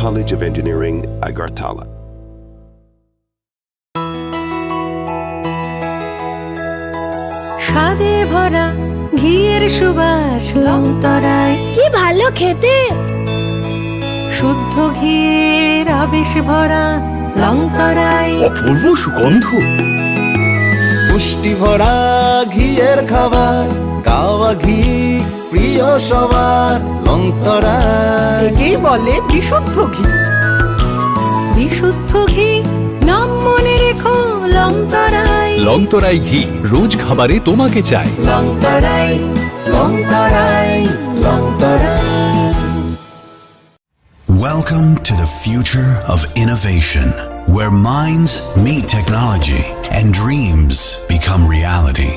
College of Engineering, Agartala. স্বাদে ভরা ঘিয়ের সুবাস লংতরায় কি ভালো খেতে। শুদ্ধ ঘিয়ের আবেশ ভরা লংতরায় অপূর্ব সুগন্ধ। পুষ্টি ভরা ঘিয়ের খাবার, গাওয়া ঘি প্রিয় সবার লংতরায়। একেই বলে বিশুদ্ধ ঘি। বিশুদ্ধ ঘি নাম মনে রেখো লংতরায়। লংতরাই ঘি রোজ খাবারে তোমাকে চাই। Longtharai Longtharai Longtharai. Welcome to the future of innovation, where minds meet technology and dreams become reality.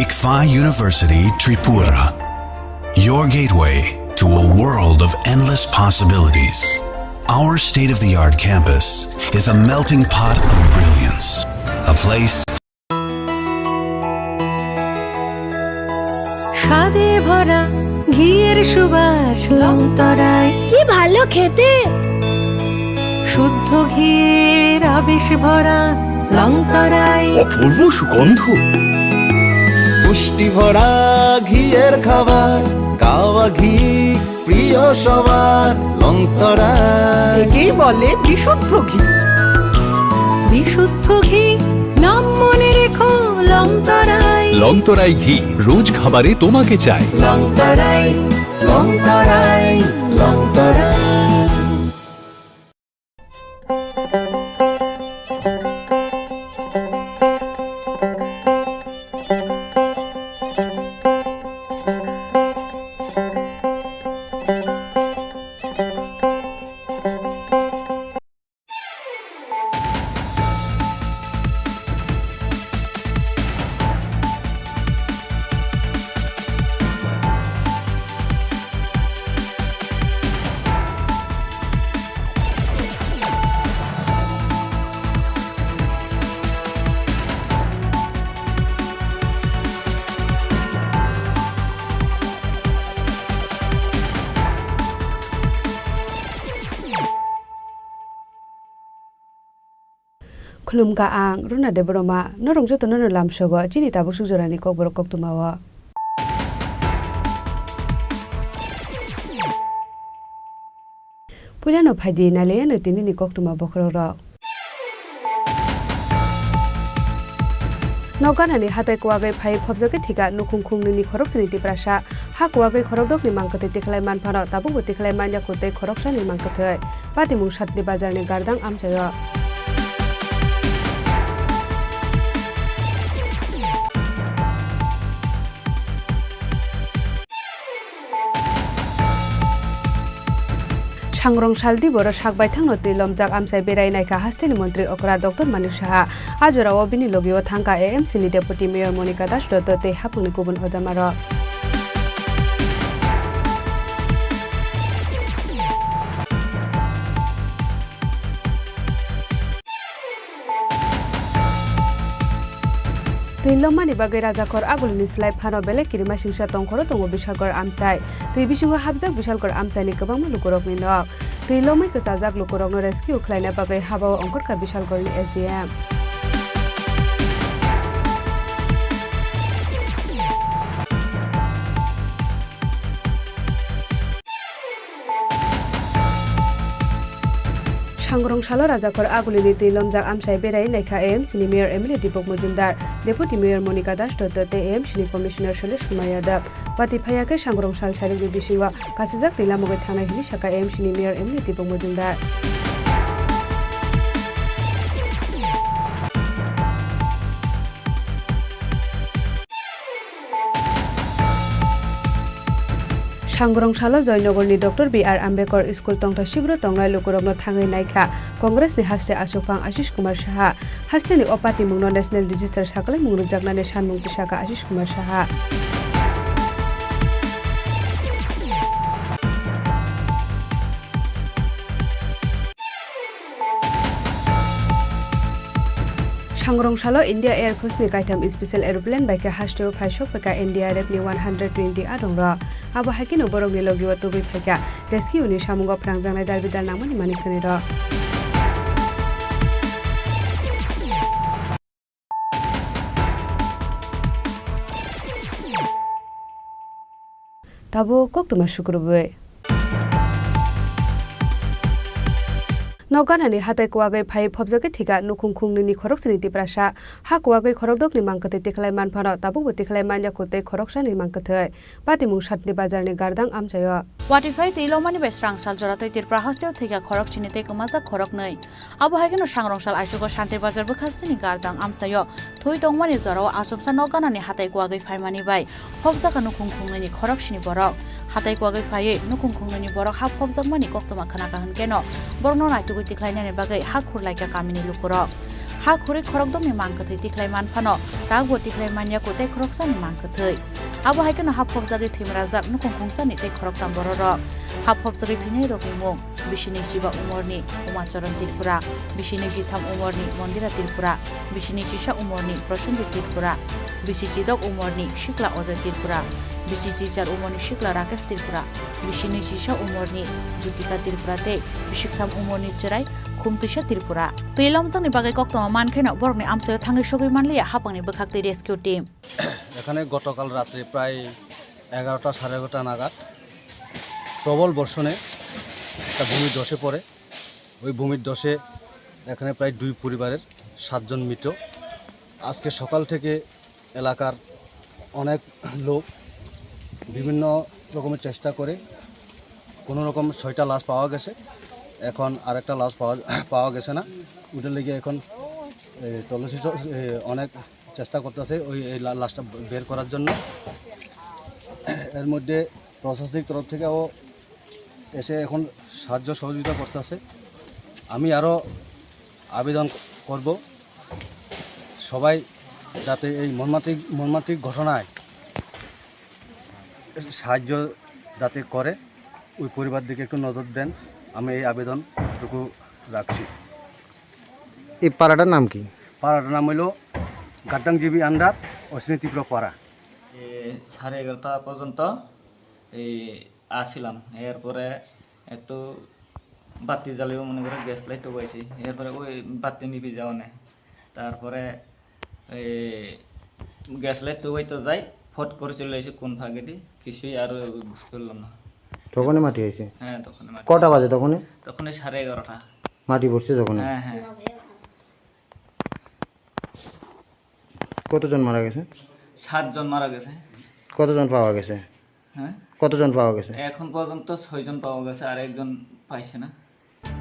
ICFA University Tripura, your gateway to a world of endless possibilities. Our state-of-the-art campus is a melting pot of brilliance, a place স্বাদে ভরা ঘিয়ের সুবাস লংতরায়। কি ভালো খেতে। শুদ্ধ ঘিয়ের আবেশ ভরা লংতরায় অপূর্ব সুগন্ধ। পুষ্টি ভরা ঘিয়ের খাবার, গাওয়া ঘি প্রিয় সবার লংতরায়। একেই বলে বিশুদ্ধ ঘি। বিশুদ্ধ ঘি নাম মনে রেখো লংতরায়। লংতরাই ঘি রোজ খাবারে তোমাকে চাই। লংতরায় লংতরায় লংতরায়। खुलुमगा आं रुना दे ब्रमा नरंग जतो ननो लामसगो चिनि ताबो सुजरानि कक बरक कक तुमावा पुलानो फाइदि नाले न तिनि नि कक तुमा बखरो र नौकानानि हाताय कुवागै फाइ फबजगे थिका नुखुंखुंनि खरकसनि तिप्रासा हा कुवागै खरकदकनि मांकते तिखलाय मानफारा ताबो तिखलाय मान्या कुते खरकसानि मांकते पातिमुं सातनि बाजारनि गारदां आमचायो सांग्रं सालदि बर सागबाय थांनोति लमजाक आमसाय बेरायनायखा हास्तेनि मन्त्री अकरा डक्टर मानिक साहा आजराव बिनि लगियो थांका एएमसी नि डेपुटी मेयर मनिका दास दत्त ते हापुंनि गुबुन अजामार Tilomani bagai rajakor agulini slai phano bele kirima singsa tongkhoro tongo bishalkor amsai tui bisingo habjak bishalkor amsai ni kabang lukorok ni nok tilomai kachajak lukorok no rescue khlaina bagai habao ongkorka bishalkor ni SDM सांग्रं सालो राजाखर आगुलिनि तिलमजाक आमसाय बेराय नायखा AMC नि mayor MLA दीपक Majumdar deputy mayor Manika दास दत्त ते AMC नि commissioner Shailesh Kumar Yadav पाति फायाके सांग्रं साल सारिनि बिसिङा कासिजाक तिलामगै थांनाय हिनि साका AMC नि मेयर एमएलए दीपक मजुमदार सांग्रं सालो जयनगरनि doctor B R Ambedkar school तंगथा Shibu तंगनाय लोकरगनो थाङै नायखा कांग्रेसनि हास्टे आशोकफां आशिष कुमार साहा हास्टेनि अपाति मुंनो नेशनल रजिस्टर साकलाय मुंग रुजाकनानै सानमुं पिसाका Ashish Kumar Saha Sangrongshalo India Air Force ni kaitam special aeroplane by ke hasteo phaisok peka NDRF ni 120 adongra abo hakino borok ni logiwa tubi pheka rescue ni samungo prangjang nai darbidal namani manikhani ro tabo koktuma shukrube Noganani hatai kuagai phai phobjake thika nukhungkhungni ni khoroksani tiprasa ha kuagai khorodokni mangkate tikhlai manphara tabubo tikhlai manja kote khoroksani mangkathai patimung satni bazarni gardang amchayo Watify tilomani besrang sal joratoi tirpra hasteo thika khorok chinite kumaja khorok nei abo haigeno sangrongsal aisugo shantir bazar bukhastini gardang amchayo thui tongmani jorao asomsa noganani hatai kuagai phaimani bai phobjaka nukhungkhungni khoroksini borok hatai kuagai phai nukhungkhungni borok ha phobjakmani koktoma khanaka hankeno borno naitugo tiklainani bagai ha khurlaika kamini lukurok ha khuri khorokdomni mangkathai tiklai manphano tagbo tiklai manya kote khoroksani mangkathai abo haikeno ha phobjagi thimrajak nukhungkhungsani te khoroktam bororok ha phobjagi thinai rokimung bishini jiba umorni umacharan tirpura bishini jitham umorni mondira tirpura bishini jisa umorni prashanti tirpura bishiji dok umorni shikla ozai tirpura bishiji jar umorni shikla rakesh tirpura bishini jisa umorni jutika tirpura te bishiktham umorni cherai khumtisa tirpura tuilomjangni bagai koktoma mankheno borokni amsayo thangai sogoi manliya hapangni bkhakti rescue team এখানে গতকাল রাত্রে প্রায় 11টা 11:30 নাগাদ প্রবল বর্ষণে একটা ভূমি ধসে পড়ে ওই ভূমির ধসে এখানে প্রায় 2 পরিবারের 7 জন মৃত আজকে সকাল থেকে এলাকার অনেক লোক বিভিন্ন রকমের চেষ্টা করে কোনো রকম 6টা লাশ পাওয়া গেছে এখন আরেকটা লাশ পাওয়া গেছে না ওটার লেগে এখন তল্লাশি অনেক চেষ্টা করতেছে ওই লাশটা বের করার জন্য এর মধ্যে প্রশাসনিক তরফ থেকেও এসে এখন সাহায্য সহযোগিতা করতেছে আমি আরও আবেদন করব সবাই যাতে এই মর্মান্তিক ঘটনায় সাহায্য যাতে করে ওই পরিবার দিকে একটু নজর দেন আমি এই আবেদনটুকু রাখছি এই পাড়াটার নাম কি পাড়াটার নাম হলো গাদ্দাংজিবি আন্ডার অশ্বিনী তীব্র পাড়া 11:30 পর্যন্ত এই আসছিলাম এরপরে একটু বাতি জ্বালিয়েও মনে করে গ্যাস লাইটও পাইছি এরপরে ওই বাতি নিবি যাও না তারপরে এই গ্যাস লাইট তো হইতো যাই ফট করে চলে এসে কোন ভাগে দি কিছুই আর বুঝতে পারলাম না তখনই মাটি হয়েছে হ্যাঁ তখন কটা বাজে তখনই 11:30 মাটি পড়ছে তখন হ্যাঁ হ্যাঁ কতজন মারা গেছে 7 জন মারা গেছে কতজন পাওয়া গেছে হ্যাঁ কতজন পাওয়া গেছে এখন পর্যন্ত 6 জন পাওয়া গেছে আর একজন পাইছে না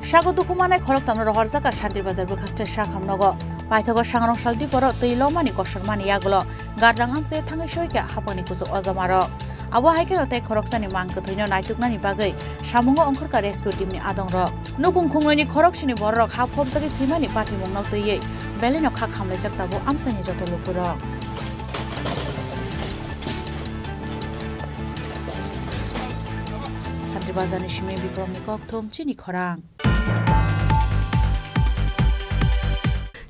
স্বাগত কুমানে খরকতাম রহর জাকা শান্তির বাজার বখাস্তে শাখাম নগ পাইথগ সাংরং সালদি পর তৈলমানি কসরমানি ইয়াগল গারদাং আমসে থাঙ্গै সইকা হাপানি কুসু অজমার আবো হাইকে রতে খরকসানি মাংক থৈनो नायटुकनानि बागै सामुंग अंखरका रेस्क्यू टीमनि आदंर नुकुंखुंगनि खरकसिनि बररक हा फबजागि थिमानि पाथिमुंग तैयै बेलिनो खा खामले जक्ताबो आमसानि जत लोकुर सान्ति बाजारनि सिमे बिक्रमनि कक्थुम चिनि खरां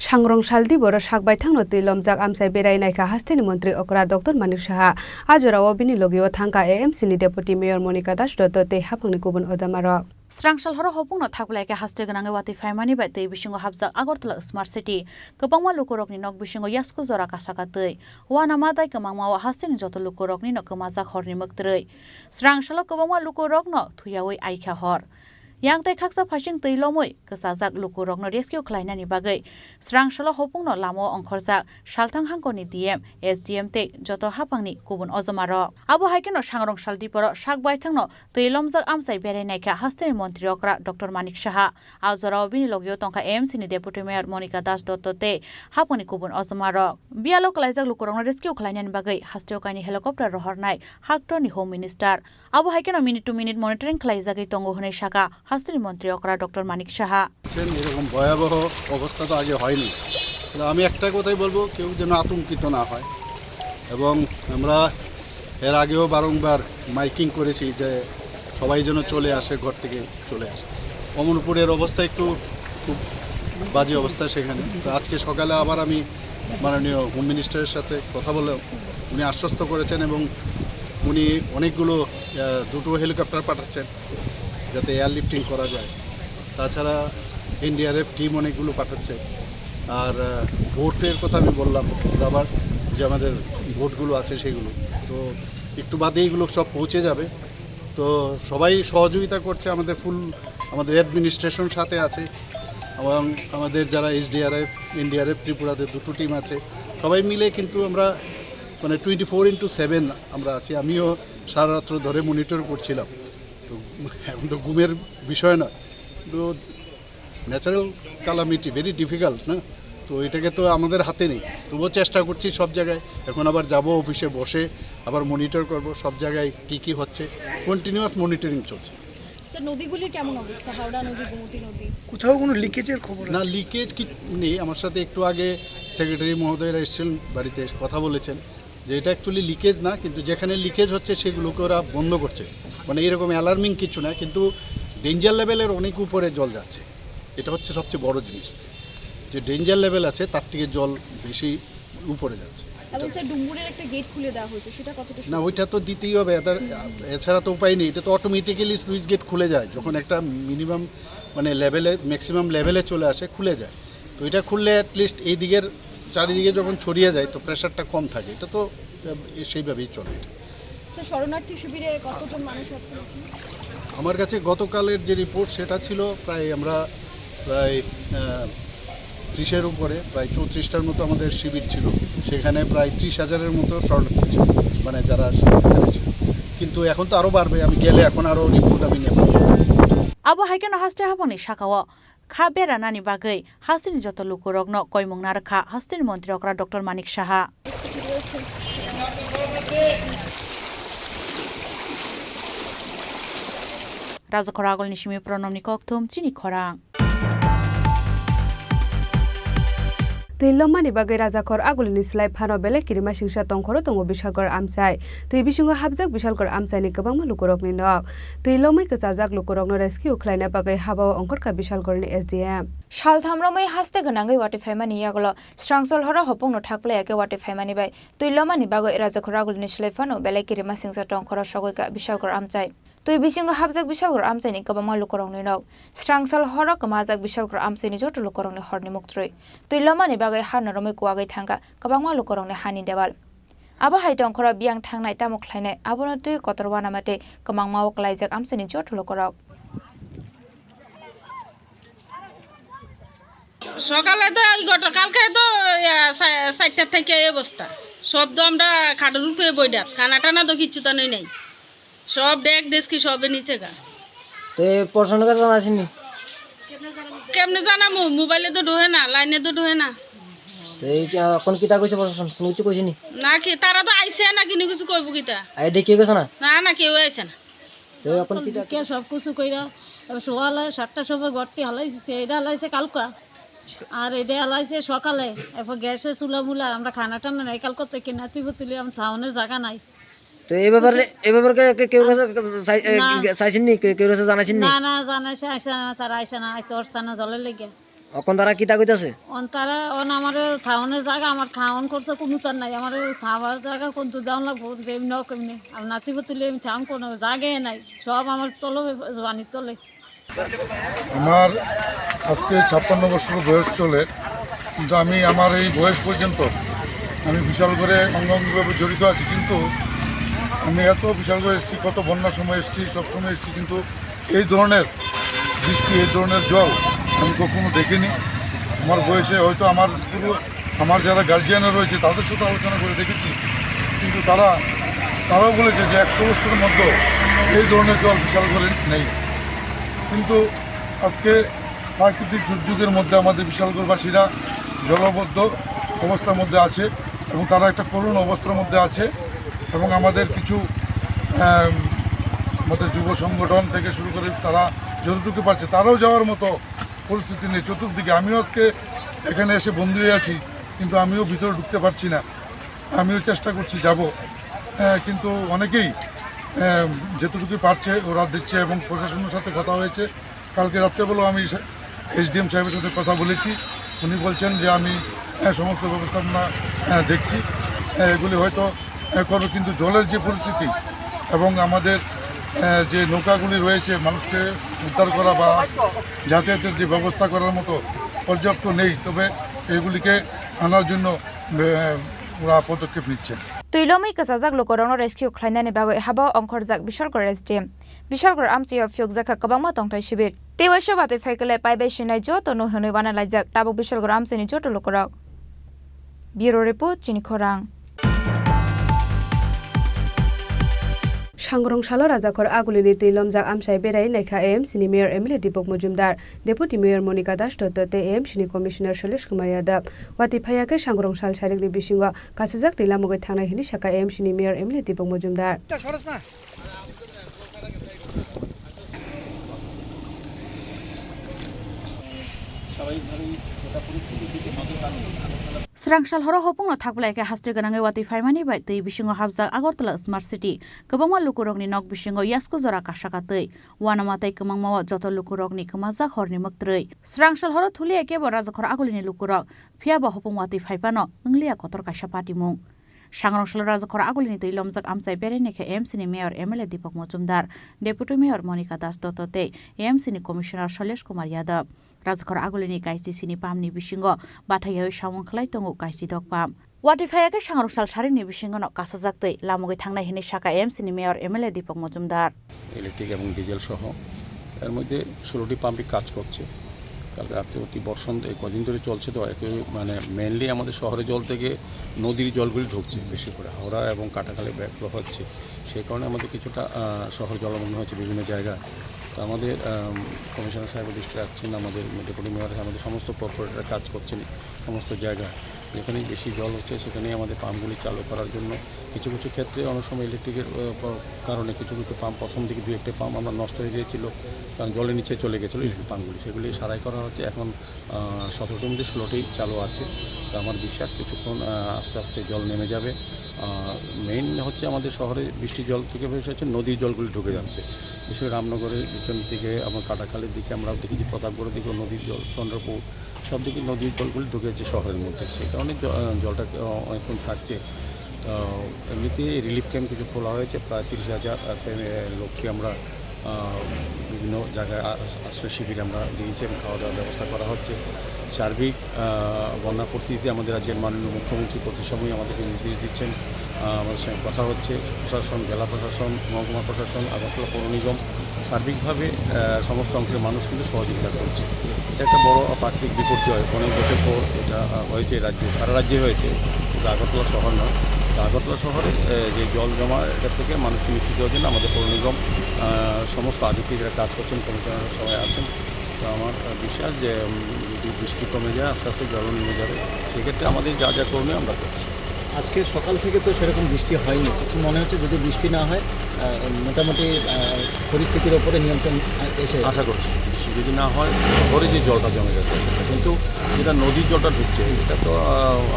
Sangrong saldi boro sakbai thangno tilomjak amsai berai naika hasteni mantri okra Dr. Manik Saha ajorao bini logio thangka AMC ni deputy mayor Monica Das Dotto te hapangni kubun odamaro Strangsal haro hopungno thakblaike haste ganange wati faimani bai tei bisingo habjak Agartala Smart City kobangma lukorokni nok bisingo yasku jora kasaka tei wana madai kamangma wa hasteni joto lukorokni no kamajak horni muktrei Strangsal kobangma lukorokno thuyawi aikha hor yang tai khaksa phasing teilomoi kasajak lukurokno rescue khlainani bagai srangsalo hopungno lamo ongkhorjak salthang hangkoni DM SDM te joto hapangni kubun ojomaro abo haikeno sangrong saldi poro sakbai thangno teilomjak amsai berenaika hasteni mantri okra Dr. Manik Saha ajorao bini logio tongka AMC ni deputy mayor Monica Das Dotto te hapangni kubun ojomaro bialo klaijak lukurokno rescue khlainani bagai hasteokani helicopter rohornai haktoni home minister abo haikeno minute to minute monitoring khlaijagi tongo hunai saka হাস্তির মন্ত্রী অকরা doctor Manik Saha এরকম ভয়াবহ অবস্থা তো আগে হয়নি আমি একটা কথাই বলবো কেউ যেন আতঙ্কিত না হয় এবং আমরা এর আগেও বারংবার মাইকিং করেছি যে সবাই যেন চলে আসে ঘর থেকে চলে আসে অমরপুরের অবস্থা একটু খুব বাজে অবস্থা সেখানে। তো আজকে সকালে আবার আমি মাননীয় হোম মিনিস্টারের সাথে কথা বললাম, উনি আশ্বস্ত করেছেন এবং উনি অনেকগুলো দুটো হেলিকপ্টার পাঠাচ্ছেন যাতে এয়ারলিফটিং করা যায়। তাছাড়া এনডিআরএফ টিম অনেকগুলো পাঠাচ্ছে। আর ভোটের কথা আমি বললাম, আবার যে আমাদের ভোটগুলো আছে সেগুলো তো একটু বাদে এইগুলো সব পৌঁছে যাবে। তো সবাই সহযোগিতা করছে, আমাদের অ্যাডমিনিস্ট্রেশন সাথে আছে এবং আমাদের যারা এসডিআরএফ এনডিআরএফ ত্রিপুরাতে দুটো টিম আছে, সবাই মিলে কিন্তু আমরা মানে 24/7 আমরা আছি। আমিও সারা রাত্র ধরে মনিটর করছিলাম। তো এখন তো ঘুমের বিষয় না, তো ন্যাচারাল কালামিটি ভেরি ডিফিকাল্ট না, তো এটাকে তো আমাদের হাতে নেই। তবুও চেষ্টা করছি সব জায়গায়। এখন আবার যাব অফিসে বসে আবার মনিটর করব সব জায়গায় কি হচ্ছে, কন্টিনিউয়াস মনিটরিং চলছে। নদীগুলির কেমন অবস্থা? হাওড়া নদী, গোমতী নদী, কোথাও কোনো লিকেজের খবর না? লিকেজ কি নেই। আমার সাথে একটু আগে সেক্রেটারি মহোদয়রা এসেছিলেন, বাড়িতে কথা বলেছেন যে এটা অ্যাকচুয়ালি লিকেজ না, কিন্তু যেখানে লিকেজ হচ্ছে সেগুলোকে ওরা বন্ধ করছে। মানে এরকম অ্যালার্মিং কিছু না, কিন্তু ডেঞ্জার লেভেলের অনেক উপরে জল যাচ্ছে। এটা হচ্ছে সবচেয়ে বড় জিনিস, যে ডেঞ্জার লেভেল আছে তার থেকে জল বেশি উপরে যাচ্ছে। এবং স্যার ডুম্বুরের একটা গেট খুলে দেওয়া হয়েছে, সেটা কতটা? না, ওইটা তো দিতেই হবে, এছাড়া তো উপায় নেই। এটা তো অটোমেটিক্যালি স্লুইস গেট খুলে যায় যখন একটা মিনিমাম মানে লেভেলে ম্যাক্সিমাম লেভেলে চলে আসে, খুলে যায়। তো এটা খুললে অ্যাটলিস্ট এই দিকের চারিদিকে যখন ছড়িয়ে যায় তো প্রেশারটা কম থাকে। এটা তো সেইভাবেই চলে। স্যার শরণার্থী শিবিরে কতজন মানুষ আছে? আমার কাছে গতকালের যে রিপোর্ট সেটা ছিল প্রায় 30-এর উপরে, প্রায় 34টার মতো আমাদের শিবির ছিল। সেখানে প্রায় 30,000-এর মতো শরণার্থী ছিল, মানে যারা সেখানে ছিল। কিন্তু এখন তো আরও বাড়বে, আমি গেলে এখন আরও রিপোর্ট আমি নেব। আবো হাইকেন হাস্তে হাবনি শাখাও খা বেড়ানানি বাগৈ হাস্তিনি যত লুকুরগ্ন কয়মুং নারখা হাস্তিনি মন্ত্রী অকরা ডক্টর মানিক সাহা। রাজখরা আগলনি সিমি প্রণমনি কক্থুম চিনি খরাং। Tilomani bagai rajakor agulini slai phano bele kirima singsa tongkhoro tongo bishalkor amsai tei bisingo habjak bishalkor amsai ni kabang lukurok ni nok tilomai kachajak lukurok no rescue khlaina bagai habao ongkorka bishalkor ni SDM শাল থামরমই হাসতে গনাঙ্গই ওয়াটি ফাইমানি ইয়াগলো স্ট্রাংসল হরা হপং ন থাকলে একে ওয়াটি ফাইমানি by তুইলমানি বাগৈ রাজাখরা আগলনি slai phano bele kirima singsa tongkhoro sogoi ka bishalkor amsai তুই বিসিংহ হাবজাক বিশালকর আমসাইনি কবামা লুকরংনি knock স্ট্রাংসল হর কমাজাক বিশালকর আমসাইনি জট লুকরংনি হরনি মুক্ত্রই তুই লমানি বাগৈ হানরমই কুয়াগৈ থাঙ্গা কবামা লুকরংনি হানি দেওয়াল আবা হাইটংখর বিয়াং থাংনাই তামুক খ্লাইনাই আবনো তুই কতরবা নামাতে কমাংমা ওকলাইজাক আমসাইনি জট লুকরক সকালে তো গতকালকে তো 4টা থেকে এই অবস্থা শব্দ আমরা খাটের উপরে বইডাত খানা টানা তো কিছু তো নেই সব ডেক ডেস্কি সবে নিচে গা তো পড়াশোনা করে জানা আসেনি কেমনে জানামু মোবাইলে তো ঢোহে না লাইনে তো ঢোহে না তো এই কোন কিতা কইছে প্রশাসন কোন কিছু কইছিনি না কি তারা তো আইছে না কিনি কিছু কইব কিতা আই দেখি গেছ না না কেউ আইছে না তো এখন কিতা কে সব কিছু কইরা সকালে 7টার সময় গট্টি হালাইছে এটা হালাইছে কালকা আর এটা হালাইছে সকালে এরপর গ্যাসে চুলা মুলা আমরা খানা টানা নাই কাল কত কিনাতি বতুলি আম থাউনের জায়গা নাই তো এই ব্যাপারে কেউ চাইছেননি কেউ জানাইছেন না জানাইছে আইছে না তারা আইছে না তোর সানা জলে লেগে এখন তারা কিতা কইতাছে তারা আমার থাউনের জায়গা আমার খাওয়ান করছে কোনো তার নাই আমার খাওয়ার জায়গা কোন তো দাম লাগবো যেমনি হোক এমনি আমি নাতিব তুলে আমি থাম কোনো জায়গায় নাই সব আমার তলে জোয়ানির তলে আমার আজকে 56 বছর বয়স চলে, কিন্তু আমি আমার এই বয়স পর্যন্ত আমি বিশাল করে অঙ্গাঙ্গিভাবে জড়িত আছি। কিন্তু আমি এত বিশাল করে এসেছি, কত বন্যার সময় এসেছি, সব সময় এসেছি, কিন্তু এই ধরনের বৃষ্টি এই ধরনের জল আমি কখনো দেখিনি। আমার বয়সে হয়তো আমার যারা গার্জিয়ানরা রয়েছে তাদের সাথে আলোচনা করে দেখেছি, কিন্তু তারাও বলেছে যে 100 বছরের মধ্যে এই ধরনের জল বিশাল করে নেই। কিন্তু আজকে প্রাকৃতিক দুর্যোগের মধ্যে আমাদের বিশালগড়বাসীরা জলবদ্ধ অবস্থার মধ্যে আছে এবং তারা একটা করুণ অবস্থার মধ্যে আছে এবং আমাদের কিছু আমাদের যুব সংগঠন থেকে শুরু করে তারা যতটুকু পারছে তারাও যাওয়ার মতো পরিস্থিতি নেই চতুর্দিকে। আমিও আজকে এখানে এসে বন্দী হয়ে আছি, কিন্তু আমিও ভিতরে ঢুকতে পারছি না। আমিও চেষ্টা করছি যাব, কিন্তু অনেকেই যেটুকু পারছে ওরা দিচ্ছে এবং প্রশাসনের সাথে কথা হয়েছে। কালকে রাত্রেবেলাও আমি এসডিএম সাহেবের সাথে কথা বলেছি। উনি বলছেন যে আমি সমস্ত ব্যবস্থাপনা দেখছি, এগুলি হয়তো করবো, কিন্তু জলের যে পরিস্থিতি এবং আমাদের যে নৌকাগুলি রয়েছে মানুষকে উদ্ধার করা বা যাতায়াতের যে ব্যবস্থা করার মতো পর্যাপ্ত নেই, তবে এগুলিকে আনার জন্য ওরা পদক্ষেপ নিচ্ছেন। তুইলমি কাজাজাক লোকরং রেস্কিউ খাইনানি বাগৈ হাবা অংখরজাক বিশালগড় এসডিএম বিশালগড় আমচিও ফিয়কজাকা কবাংমা তংथाय শিবির তেওয়াইশো বাতে ফাইকলে পাইবাই সিনাই যত নহनै বানালাইজাক টাবুক বিশালগড় আমচিनि যত লোকরক। Bureau report চিনিখরাং। सांग्रंशालो राजाखर आगुलिनि तैलमजाक आमसाय बेराय नायखा एएमसीनि मेयर एमएलए दीपक मजुमदार डेपुटी मेयर मनिका दास दत्त एएमसीनि कमिशनार शैलेश कुमार यादव वाति फायाखै सांग्रंशाल सारिगनि बिसिङाव कासिजाक तैलामुगै थांनाय हिनि साका एएमसीनि मेयर एमएलए दीपक मजुमदार स्रांसाल हर हपुंनो थाकब्लायके हास्टे गनाङै वाति फाइमानि बाय तै बिसिङो हाबजाक आगरतला स्मार्ट सिटी गोबांमा लुकुरगनि नक बिसिङो यास्को जरा कासाका तै वानामातै कमांमाव जत लुकुरगनि कमाजाक हरनि मक्त्रै स्रांसाल हर थुलि एके राजाखर आगुलिनि लुकुरग फियाबा हपुं वाति फाइपानो इंलिया कतर कासा पाटिमुं सांग्रंशाल राजाखर आगुलिनि तैलमजाक आमसाय बेरायनायखे एएमसीनि मेयर एमएलए दीपक मजुमदार डेपुटी मेयर मनिका दास दत्त एएमसीनि कमिशनार शैलेश कुमार यादव राजाखर आगुलिनि काइसिसिनि पामनि बिसिङो बाथायै सावंखलाय तंगु काइसि दक पाम वाटिफायाके सांग्रंशाल सारिनि बिसिङो कासाजाक्तै लामुगै थांनाय हिनि शाखा एएमसीनि मेयर एमएलए दीपक मजुमदार ইলেকট্রিক এবং ডিজেল সহ এর মধ্যে 16টি পাম্পই কাজ করছে। কাল রাতে অতি বর্ষণ কদিন ধরে চলছে, তো মানে মেনলি আমাদের শহরের জল থেকে নদীর জলগুলি ঢুকছে বেশি করে, হাওড়া এবং কাটাখালে ব্যাকফ্লো হচ্ছে, সেই কারণে আমাদের কিছুটা শহর জলমগ্ন হচ্ছে বিভিন্ন জায়গায়। তো আমাদের কমিশনার সাহেব দৃষ্টি রাখছেন, আমাদের ডেপুটি মেয়র আমাদের সমস্ত কর্পোরেটররা কাজ করছেন সমস্ত জায়গায়, যেখানে বেশি জল হচ্ছে সেখানেই আমাদের পাম্পগুলি চালু করার জন্য। কিছু কিছু ক্ষেত্রে অনেক সময় ইলেকট্রিকের কারণে কিছু কিছু পাম্প প্রথম দিকে 2-1টা পাম্প আমরা নষ্ট হয়ে গিয়েছিল, কারণ জলের নিচে চলে গেছিলো ইলেকট্রিক পাম্পগুলি, সেগুলি সারাই করা হচ্ছে। এখন 17টির মধ্যে 16টি চালু আছে। তো আমার বিশ্বাস কিছুক্ষণ আস্তে আস্তে জল নেমে যাবে। মেইন হচ্ছে আমাদের শহরে বৃষ্টির জল থেকে বেশি হচ্ছে নদীর জলগুলি ঢুকে যাচ্ছে, বিশেষ রামনগরের পিছন দিকে, আমার কাটাখালের দিকে আমরাও দেখেছি, প্রতাপগড়ের দিকেও নদীর জল, চন্দ্রপুর সব দিকে নদীর জলগুলি ঢুকেছে শহরের মধ্যে, সেই কারণে জলটা অনেকক্ষণ থাকছে। তো এমনিতে রিলিফ ক্যাম্প কিছু খোলা হয়েছে, প্রায় 30,000 লোককে আমরা বিভিন্ন জায়গায় আশ্রয় শিবির আমরা দিয়েছি এবং খাওয়া দাওয়ার ব্যবস্থা করা হচ্ছে। সার্বিক বন্যা পরিস্থিতিতে আমাদের রাজ্যের মাননীয় মুখ্যমন্ত্রী প্রতি সময় আমাদেরকে নির্দেশ দিচ্ছেন, আমাদের সঙ্গে কথা হচ্ছে। প্রশাসন, জেলা প্রশাসন, মহকুমা প্রশাসন, আগরতলা পৌর নিগম সার্বিকভাবে সমস্ত অংশের মানুষ কিন্তু সহযোগিতা করছে। এটা একটা বড় প্রাকৃতিক বিপর্যয়, অনেক বছর পর এটা হয়েছে রাজ্যে, সারা রাজ্যে হয়েছে, কিন্তু আগরতলা শহর নয়। তো আগরতলা শহরে যে জল জমা এটা থেকে মানুষকে নিশ্চিত হওয়ার জন্য আমাদের পৌর নিগম সমস্ত আধিকারিকরা কাজ করছেন, কমিশনাররা সবাই আছেন। তো আমার বিশ্বাস যে যদি বৃষ্টি কমে যায়, আস্তে আস্তে জল নেমে যাবে, সেক্ষেত্রে আমাদের যা যা করণীয় আমরা করছি। আজকে সকাল থেকে তো সেরকম বৃষ্টি হয়নি, কি মনে হচ্ছে যদি বৃষ্টি না হয় মোটামুটি পরিস্থিতির ওপরে নিয়ন্ত্রণ এসে আশা করছি বৃষ্টি যদি না হয় শহরে যে জলটা জমে যাচ্ছে, কিন্তু যেটা নদীর জলটা ঢুকছে এটা তো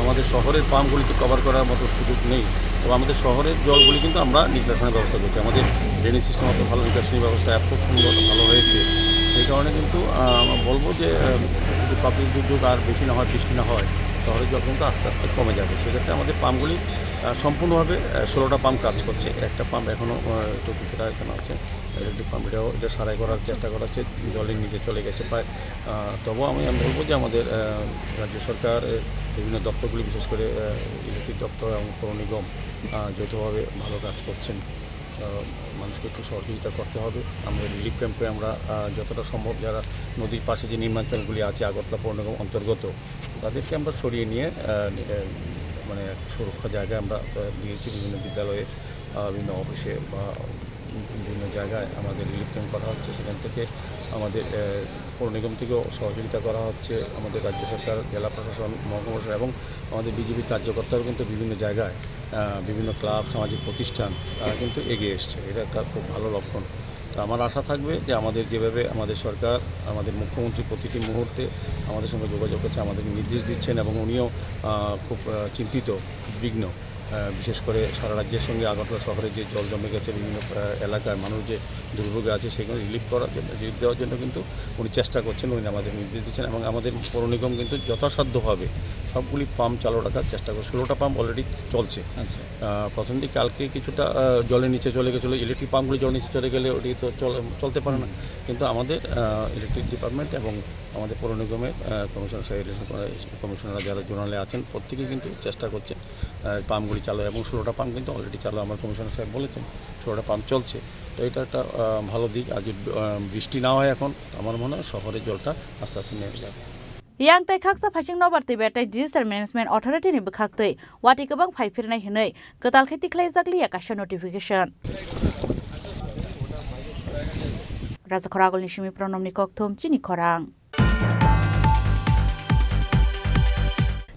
আমাদের শহরের পাম্পগুলিতে কভার করার মতো সুযোগ নেই। তো আমাদের শহরের জলগুলি কিন্তু আমরা নিষ্কাশনের ব্যবস্থা করছি, আমাদের ড্রেনেজ সিস্টেম অত ভালো, নিষ্কাশনী ব্যবস্থা এত সুন্দর ভালো হয়েছে, সেই কারণে কিন্তু বলবো যে যদি প্রাকৃতিক দুর্যোগ আর বেশি না হয়, বৃষ্টি না হয়, শহরের জল কিন্তু আস্তে আস্তে কমে যাবে। সেক্ষেত্রে আমাদের পাম্পগুলি সম্পূর্ণভাবে 16টা পাম্প কাজ করছে, একটা পাম্প এখনও একটু কিছুটা এখানে আছে, ইলেকট্রিক পাম্প এটা সারাই করার চেষ্টা করা হচ্ছে, জলের নিচে চলে গেছে প্রায়। তবুও আমি বলবো যে আমাদের রাজ্য সরকার বিভিন্ন দপ্তরগুলি, বিশেষ করে ইলেকট্রিক দপ্তর এবং পৌর নিগম যৌথভাবে ভালো কাজ করছেন। মানুষকে একটু সহযোগিতা করতে হবে। আমরা রিলিফ ক্যাম্পে আমরা যতটা সম্ভব যারা নদীর পাশে যে নির্মাঞ্চলগুলি আছে আগরতলা পৌর নিগম অন্তর্গত, তাদেরকে আমরা সরিয়ে নিয়ে মানে সুরক্ষা জায়গায় আমরা দিয়েছি। বিভিন্ন বিদ্যালয়ে, বিভিন্ন অফিসে বা বিভিন্ন জায়গায় আমাদের রিলিফ ক্যাম্প করা হচ্ছে, সেখান থেকে আমাদের পৌর নিগম থেকেও সহযোগিতা করা হচ্ছে। আমাদের রাজ্য সরকার, জেলা প্রশাসন, মহকুমা প্রশাসন এবং আমাদের বিজেপি কার্যকর্তারাও কিন্তু বিভিন্ন জায়গায়, বিভিন্ন ক্লাব, সামাজিক প্রতিষ্ঠান, তারা কিন্তু এগিয়ে এসছে, এটা একটা খুব ভালো লক্ষণ। তো আমার আশা থাকবে যে আমাদের যেভাবে আমাদের সরকার, আমাদের মুখ্যমন্ত্রী প্রতিটি মুহূর্তে আমাদের সঙ্গে যোগাযোগ করছে, আমাদেরকে নির্দেশ দিচ্ছেন এবং উনিও খুব চিন্তিত, উদ্বিগ্ন বিশেষ করে সারা রাজ্যের সঙ্গে আগরতলা শহরে যে জল জমে গেছে বিভিন্ন এলাকায় মানুষ যে দুর্ভোগে আছে সেগুলো রিলিফ দেওয়ার জন্য কিন্তু উনি চেষ্টা করছেন, উনি আমাদের নির্দেশ দিচ্ছেন এবং আমাদের পৌর নিগম কিন্তু যথাসাধ্যভাবে সবগুলি পাম্প চালু রাখার চেষ্টা করে। 16টা পাম্প অলরেডি চলছে। প্রথম দিকে কালকে কিছুটা জলের নিচে চলে গেছিলো, ইলেকট্রিক পাম্পগুলি জলের নিচে চলে গেলে ওটি তো চলতে পারে না, কিন্তু আমাদের ইলেকট্রিক ডিপার্টমেন্ট এবং আমাদের পৌর নিগমের কমিশনাররা যারা জোনালে আছেন প্রত্যেকেই কিন্তু চেষ্টা করছে পাম্পগুলি চালু, এবং 16টা পাম্প কিন্তু অলরেডি চালু। আমার কমিশনার সাহেব বলেছেন 16টা পাম্প চলছে, তো এটা একটা ভালো দিক। আজ বৃষ্টি না হয় এখন আমার মনে হয় শহরের জলটা আস্তে আস্তে নেমে যাবে। yang tai khaksa phasing nobar ti betai disaster management authority ni bukhaktei wati gobang phaifirnai hinai ketal kheti khlaijak li akasha notification raja khoragol ni simi pronomni kokthom chini khorang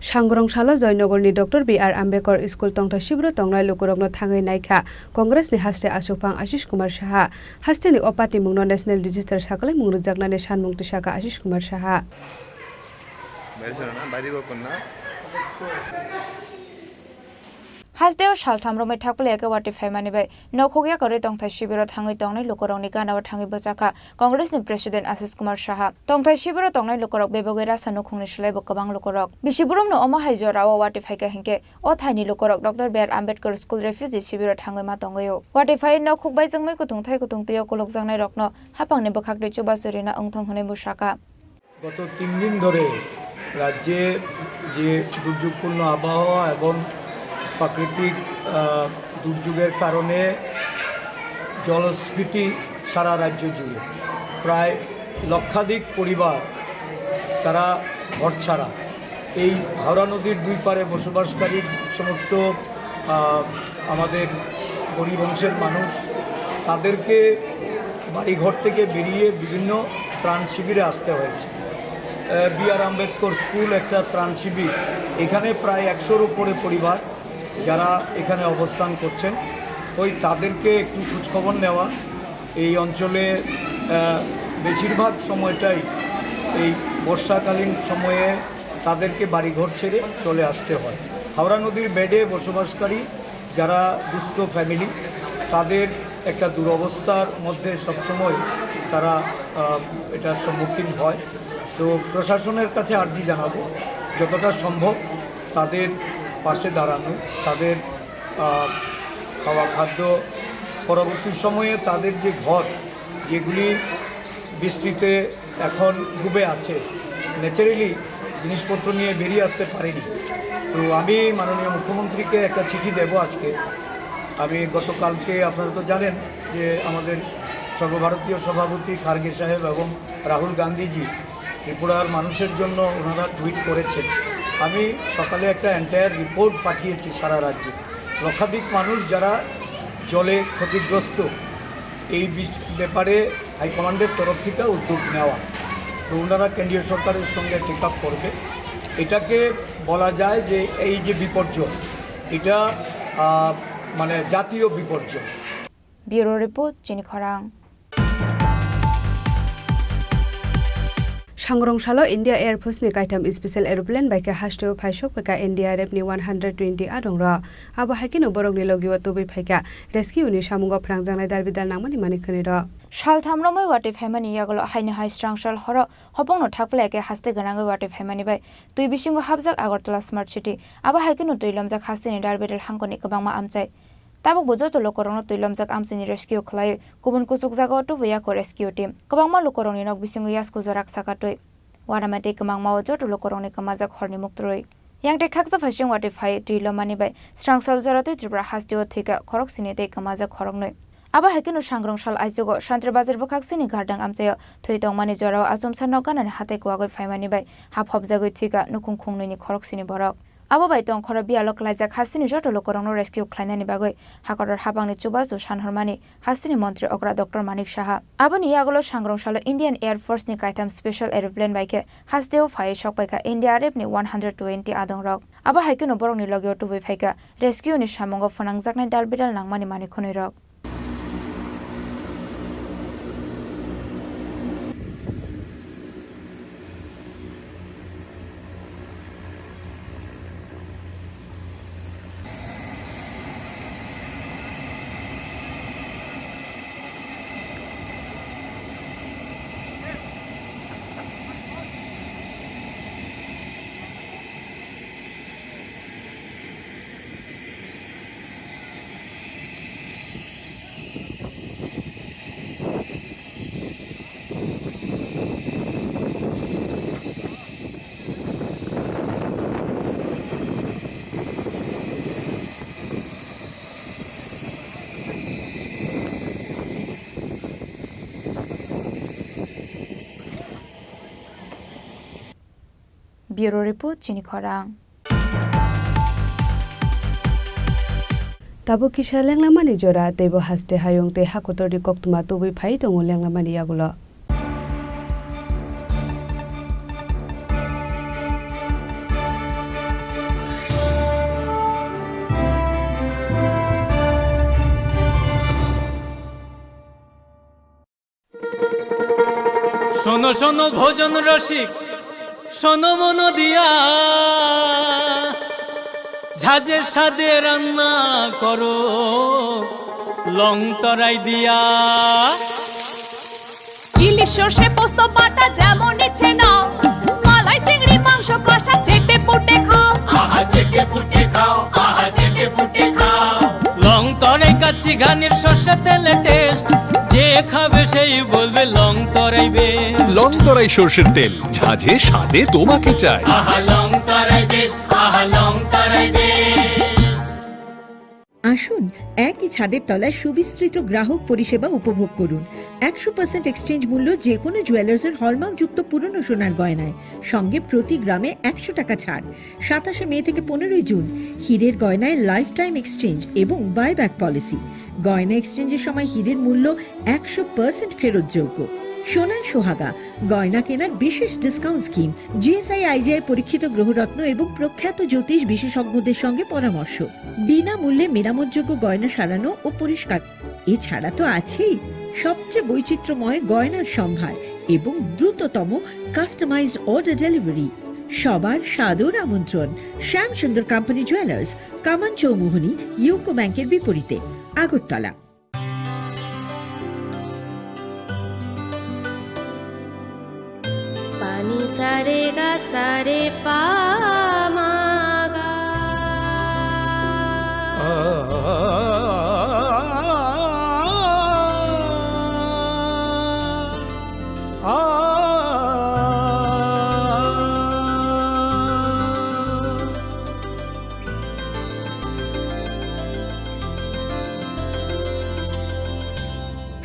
सांग्रंशाला जयनगरनि डॉक्टर बी.आर. आम्बेडकर स्कूल तंगथा शिबिर तंगनाय लोकरगनो थाङै नायखा कांग्रेसनि हास्टे आसुफां आशिष कुमार साहा हास्टेनि अपाति मुंनो नेशनल डिजिस्टार साकले मुं रोजागनानै सानमुं तिसाका आशिष कुमार साहा हासदेव सालथामरमै थाकलेयाके वाटि फाइमानिबाय नखोगिया करे तंगथाय शिबिर थाङै तंगनाय लोकरगनि गानावा थाङै बचाखा कांग्रेसनि प्रेसिडेन्ट आशिष कुमार साहा तंगथाय शिबिर तंगनाय लोकरग बेबगैरा सानुखुंनि सुलाइबो गोबां लोकरग बिसिबुरुमनो अमाहायजो राव वाटि फाइका हिंके अथाइनि लोकरग doctor B R. Ambedkar school refugee शिबिर थाङै मा तंगयो वाटि फाइ नखुकबाय जोंमै कुथुंथाय कुथुंतियो कलकजांनाय रखनो हापांनि बखाकदै चुबासुरिना अंथं होनाय मुसाका गत 3 दिन धरे राज्ये जे दुर्যোগপূর্ণ আবহাওয়া এবং প্রাকৃতিক দুর্যোগের কারণে জলস্ফীতি সারা রাজ্য জুড়ে প্রায় লক্ষাধিক পরিবার তারা ঘর ছাড়া। এই হাওড়া নদীর দুই পারে বসবাসকারী সমস্ত আমাদের গরিব অংশের মানুষ তাদেরকে বাড়িঘর থেকে বেরিয়ে বিভিন্ন ত্রাণ শিবিরে আসতে হয়েছে। বি.আর. আম্বেদকর স্কুল একটা ত্রাণ শিবির, এখানে প্রায় 100-র উপরে পরিবার যারা এখানে অবস্থান করছেন, ওই তাদেরকে একটু খোঁজখবর নেওয়া। এই অঞ্চলে বেশিরভাগ সময়টাই এই বর্ষাকালীন সময়ে তাদেরকে বাড়িঘর ছেড়ে চলে আসতে হয়। হাওড়া নদীর বেডে বসবাসকারী যারা দুস্থ ফ্যামিলি তাদের একটা দুরবস্থার মধ্যে সবসময় তারা এটার সম্মুখীন হয়। তো প্রশাসনের কাছে আর্জি জানাবো যতটা সম্ভব তাদের পাশে দাঁড়ানো, তাদের খাওয়া খাদ্য, পরবর্তী সময়ে তাদের যে ঘর যেগুলি বৃষ্টিতে এখন ডুবে আছে, ন্যাচারালি জিনিসপত্র নিয়ে বেরিয়ে আসতে পারেনি। তো আমি মাননীয় মুখ্যমন্ত্রীকে একটা চিঠি দেব আজকে। আমি গতকালকে আপনারা তো জানেন যে আমাদের সর্বভারতীয় সভাপতি খার্গে সাহেব এবং রাহুল গান্ধীজি ত্রিপুরার মানুষের জন্য ওনারা টুইট করেছেন। আমি সকালে একটা এন্টায়ার রিপোর্ট পাঠিয়েছি সারা রাজ্যে লক্ষাধিক মানুষ যারা জলে ক্ষতিগ্রস্ত, এই ব্যাপারে হাইকমান্ডের তরফ থেকে উদ্যোগ নেওয়া। তো ওনারা কেন্দ্রীয় সরকারের সঙ্গে টেক আপ করবে। এটাকে বলা যায় যে এই যে বিপর্যয় এটা মানে জাতীয় বিপর্যয়। ব্যুরো রিপোর্ট চিনি খরাং। सांग्रंशालो इंडिया एयरफोर्स नि काइथाम स्पेशल एरोप्लेन बाइके हास्टेव फाइसक पेका एनडीआरएफ नि 120 आदंग आबो हाइकिनो बरगनि लगियो तुबै फाइका रेस्किउ नि सामुंग फ्रांजांनाय दालबिदाल नांमानि मानिखनि र सालथामरमै वाटि फाइमानि यागलो हाइनि हाइ स्ट्रांगसाल हर हपंनो थाकलायके हास्ते गनांगै वाटि फाइमानि बाय तुइ बिसिंगो हाबजाक आगरतला स्मार्ट सिटी आबो हाइकिनो तुइलमजाक हास्तेनि दालबिदाल हांखनि गोबांमा आमचाय ताबो बोजो लोकरंनो तुइलमजाक आमसिनि रेस्किउ खलाय गुबुन कुसुक जागाव तुबैयाको रेस्किउ टीम गोबांमा लोकरंनि नक बिसिंगो यासको जराक साकाटै वारामाटे गोबांमा वजो लोकरंनि कमाजाक हरनि मुक्तरै यांटे खाकजा फाइसिं वाटि फाइ तुइलमानि बाय स्ट्रांगसाल जरातै त्रिपुरा हास्तेव थैका खरक सिनेते कमाजाक खरंनै आबा हाइकिनो सांग्रंशाल आइजोगो शान्ति बाजार बखाक्सिनि गारदां आमचाय थैतंमानि जराव आजमसा नगानानि हाते गुवागै फाइमानि बाय हाफ हबजागै थैका नुखुं खुंनैनि खरकसिनि बरक आबो बायतं खर बियालक लाइजाक हास्तिनि जट लोकरंनो रेस्किउ खालायनानि बागै हाकरर हाबांनि चुबाजु सानहरमानि हास्तिनि मन्त्री अग्रा डॉक्टर मानिक साहा आबोनि आगोलो सांग्रंशाल इंडियन एयरफोर्सनि काइथाम स्पेशल एरोप्लेन बाइके हास्तेव फाइ सकपाइका एनडीआरएफनि 120 आदं रक आबो हाइकिनो बरंनि लगियो टुबै फाइका रेस्किउनि सामुंग फनांजाकनाय दालबिदाल नांमानि मानिखनै रक ব্যুরো রিপোর্ট চিনি খরাং Tabu kisha lenglamani jora tebo haste hayong te hakotori koktuma tubi phai tongo lenglamani yagulo. শোনো শোনো ভোজন রসিক শোনো মন দিয়া ঝাঁঝের সাদে রান্না করো লং তরাই দিয়া ইলিশ সর্ষে পোস্ত বাটা যেমন ইচ্ছে নাও মালাই চিংড়ি মাংস কষা চেটে পুটে খাও আহা চেটে পুটে খাও আহা চেটে পুটে খাও লং তরাই কাচ্চি ঘানির সর্ষে তেলে টেস্ট যে খাবে সেই বলবে লং তরাই বেশ লং তরাই সর্ষের তেল ঝাঁঝে স্বাদে তোমাকে চাই আহা লং তরাই বেশ আহা লং তরাই বেশ আসুন একই ছাদের তলায় সুবিস্তৃত গ্রাহক পরিষেবা উপভোগ করুন 100% এক্সচেঞ্জ মূল্য যে কোনো জুয়েলার্সের হলমার্কযুক্ত পুরনো সোনার গয়নায় সঙ্গে প্রতি গ্রামে 100 টাকা ছাড় 27 মে থেকে 15 জুন হীরের গয়নায় লাইফ টাইম এক্সচেঞ্জ এবং বাইব্যাক পলিসি গয়না এক্সচেঞ্জের সময় হীরের মূল্য 100% ফেরতযোগ্য সোনার সোহাগা গয়না কেনার বিশেষ ডিসকাউন্ট স্কিম জিএসআই আইজিআই পরীক্ষিত গ্রহরত্ন এবং প্রখ্যাত জ্যোতিষ বিশেষজ্ঞদের সঙ্গে পরামর্শ বিনামূল্যে মেরামতযোগ্য গয়না সারানো ও পরিষ্কার এছাড়া তো আছেই সবচেয়ে বৈচিত্র্যময় গয়নার সম্ভার এবং দ্রুততম কাস্টমাইজড অর্ডার ডেলিভারি সবার সাদর আমন্ত্রণ শ্যামসুন্দর কোম্পানি জুয়েলার্স কামান চৌমুহনী ইউকো ব্যাংকের বিপরীতে আগরতলা পানি সারে গা সারে পা মা গা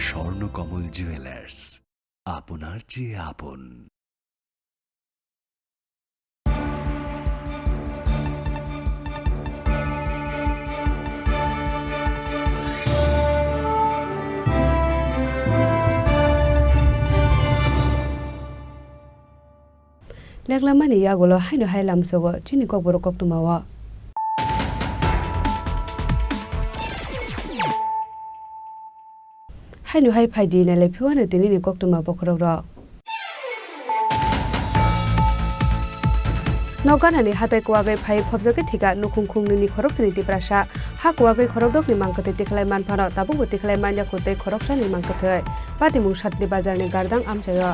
স্বর্ণকমল জুয়েলার্স আপনার চেয়ে আপন Lenglamani yagulo haino hailam sogo chini kokboro koktumawa. Haino hai phaidi na lepiwana tinini koktuma bokrogro. Noganani hatai kwagai phai phobjake thika nukhungkhungni khorok sini tiprasha ha kwagai khorodok ni mangkate tiklai manphara tabu tiklai manya khote khoroksa ni mangkate pati mung satni bazar ni gardang amchaya.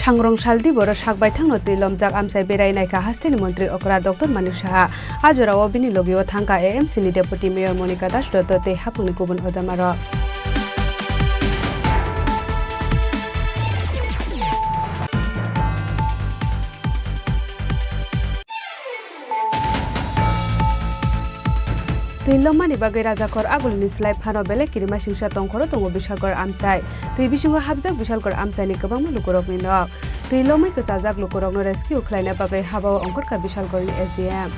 Sangrong saldi boro sakbai thangno tilomjak amsai berai naika hasteni mantri okra Dr. Manik Saha ajora obini logio thangka AMC ni deputy mayor Monica Das doto te hapuni kubun odamaro Tilomani bagai rajakor agulini slai phano bele kirima singsa tongkhoro tongo Bishalkor amsai tui bisingo habjak Bishalkor amsai ni kwbangma lukorok ni nok tilomai kachajak lukorok no rescue khlaina bagai habao ongkorka Bishalkor ni SDM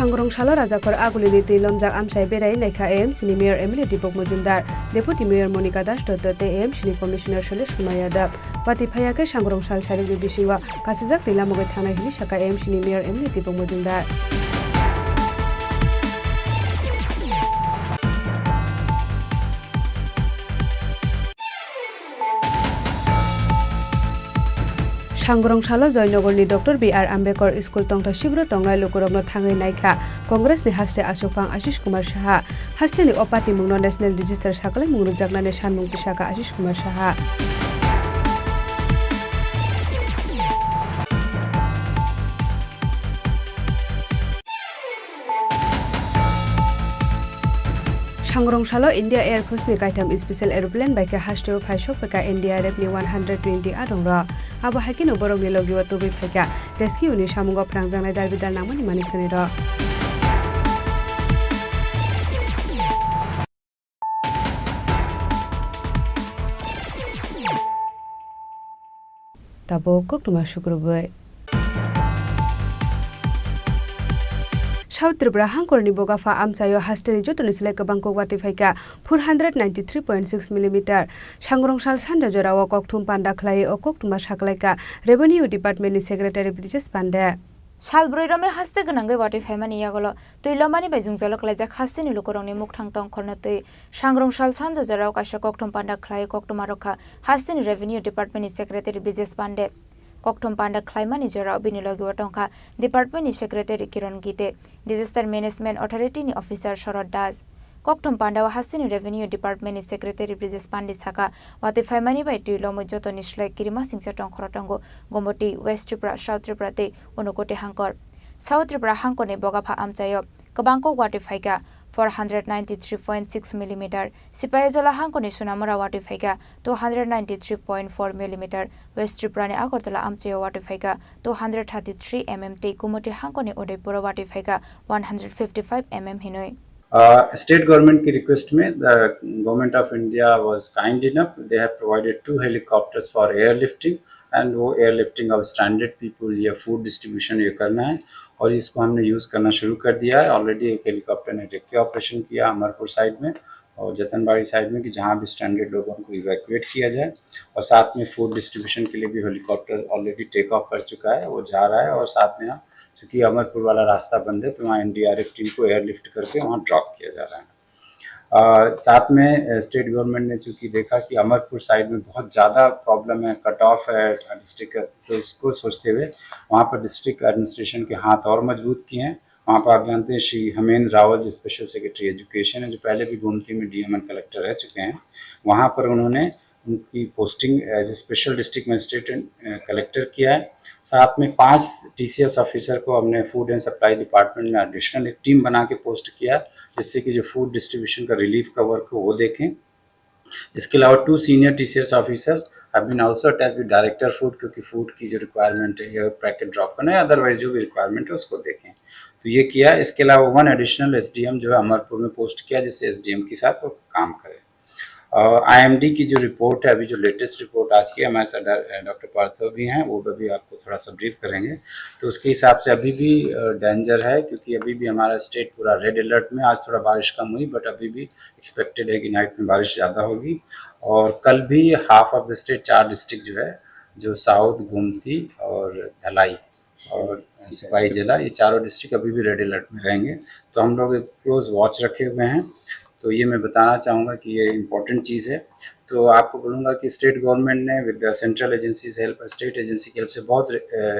Sangrong Salo Rajakor agulini tilomjak amsai berai naika AMC ni mayor Emily Dipok Mujumdar deputy mayor Monica Das doto te AMC ni commissioner Shailesh Kumar Yadav pati phayake Sangrong Sal Sharik ni bisingo kasijak tilamogai thana hili saka AMC ni mayor Emily Dipok Mujumdar Sangrong Salo Joynogor ni Dr. B.R. Ambekar School tongta Shibro tongnai lukorokno thangai naikha Congress ni haste Ashokpang Ashish Kumar Saha haste ni opati mungno National Register sakale mungrujaknani sanmung tisaka Ashish Kumar Saha Sangrongshalo India Air Force ni kaitam special aeroplane by ke hasteo phaisok peka NDRF ni 120 adongra abo hakino borok ni logiwa tobi pheka rescue ni samungo prangjangnai darbidal nangmani manikhani ro tabo koktuma shukrubai South Tripura hangkorni bogafa amsayo hasteni jotoni sile kabang kokwati phaika 493.6 mm sangrongshal sanja jorao kokthum panda khlai o koktuma saklaika revenue department ni secretary Brijesh Pande Shalbroirame haste ganangai wati famani yagolo tuilamani bajung jalok lajak haste ni lokorongni mukthang tong khornatei sangrongshal sanja jorao kaisa kokthum panda khlai koktuma rokha haste ni revenue department ni secretary Brijesh Pande Kokthum Panda Klaimani Jara Binilogi Watonka, Department ni Secretary Kiran Gite, Disaster Management Authority ni Officer Sharad Das. Kokthum Panda Hastini Revenue Department ni Secretary Brijesh Pandit Saka, Wati Faimani by Tuilomo Joto Nishle Kirima Singsaton Korotongo, Gomoti, West Tripura, South Tripura Te, Unukote Hankor. South Tripura Hankone Bogapa Amchayo, Kabanko Wati Faika, 493.6 mm, Sipayajola Hankone Sunamura Wati Faika, 293.4 mm, West Tripura ni Agartala Amchayo Wati Faika, 233 mm, Te Kumoti Hankone Udaipura Wati Faika, 155 mm Hinoi. State government की request में the government of India was kind enough. They have provided 2 helicopters for airlifting and वो airlifting of stranded people या food distribution ये करना है और इसको हमने यूज़ करना शुरू कर दिया है. ऑलरेडी एक हेलीकॉप्टर ने रेस्क्यू ऑपरेशन किया अमरपुर साइड में और जतनबाड़ी साइड में कि जहाँ भी स्ट्रैंडेड लोगों को इवैक्यूएट किया जाए और साथ में फूड डिस्ट्रीब्यूशन के लिए भी हेलीकॉप्टर ऑलरेडी टेक ऑफ कर चुका है. वो जा रहा है और साथ में यहाँ चूँकि अमरपुर वाला रास्ता बंद है तो वहाँ NDRF टीम को एयरलिफ्ट करके वहाँ ड्रॉप किया जा रहा है. साथ में स्टेट गवर्नमेंट ने चूँकि देखा कि अमरपुर साइड में बहुत ज़्यादा प्रॉब्लम है, कट ऑफ है डिस्ट्रिक्ट, तो इसको सोचते हुए वहाँ पर डिस्ट्रिक्ट एडमिनिस्ट्रेशन के हाथ और मजबूत किए हैं. वहाँ पर आप जानते हैं श्री हेमेंद्र रावत जो स्पेशल सेक्रेटरी एजुकेशन है, जो पहले भी गोमती में DM एंड कलेक्टर रह चुके हैं, वहाँ पर उन्होंने उनकी posting as a special district magistrate collector किया है. साथ में 5 TCS ऑफिसर को हमने फूड एंड सप्लाई डिपार्टमेंट में एडिशनल एक टीम बना के पोस्ट किया जिससे कि जो फूड डिस्ट्रीब्यूशन का रिलीफ का वर्क हो वो देखें. इसके अलावा 2 senior TCS officers have been also attached with director food, क्योंकि फूड की जो रिक्वायरमेंट है या पैकेट ड्रॉप करना है अदरवाइज जो भी रिक्वायरमेंट है उसको देखें, तो ये किया. इसके अलावा 1 एडिशनल SDM जो है अमरपुर में पोस्ट किया जिससे SDM के साथ वो काम करे. IMD की जो रिपोर्ट है, अभी जो लेटेस्ट रिपोर्ट आज की हमारे साथ डॉक्टर पार्थव भी हैं, वो भी आपको थोड़ा सा ब्रीफ करेंगे. तो उसके हिसाब से अभी भी डेंजर है क्योंकि अभी भी हमारा स्टेट पूरा रेड अलर्ट में. आज थोड़ा बारिश कम हुई बट अभी भी एक्सपेक्टेड है कि नाइट में बारिश ज़्यादा होगी. और कल भी half of the state 4 district जो है, जो साउथ, गोमती और धलाई और सिपाही जिला, ये चारों डिस्ट्रिक्ट अभी भी रेड अलर्ट में रहेंगे. तो हम लोग एक क्लोज वॉच रखे हुए हैं. तो ये मैं बताना चाहूँगा कि ये इम्पोर्टेंट चीज़ है. तो आपको बोलूँगा कि स्टेट गवर्नमेंट ने with the central agencies help, state agency की हेल्प से बहुत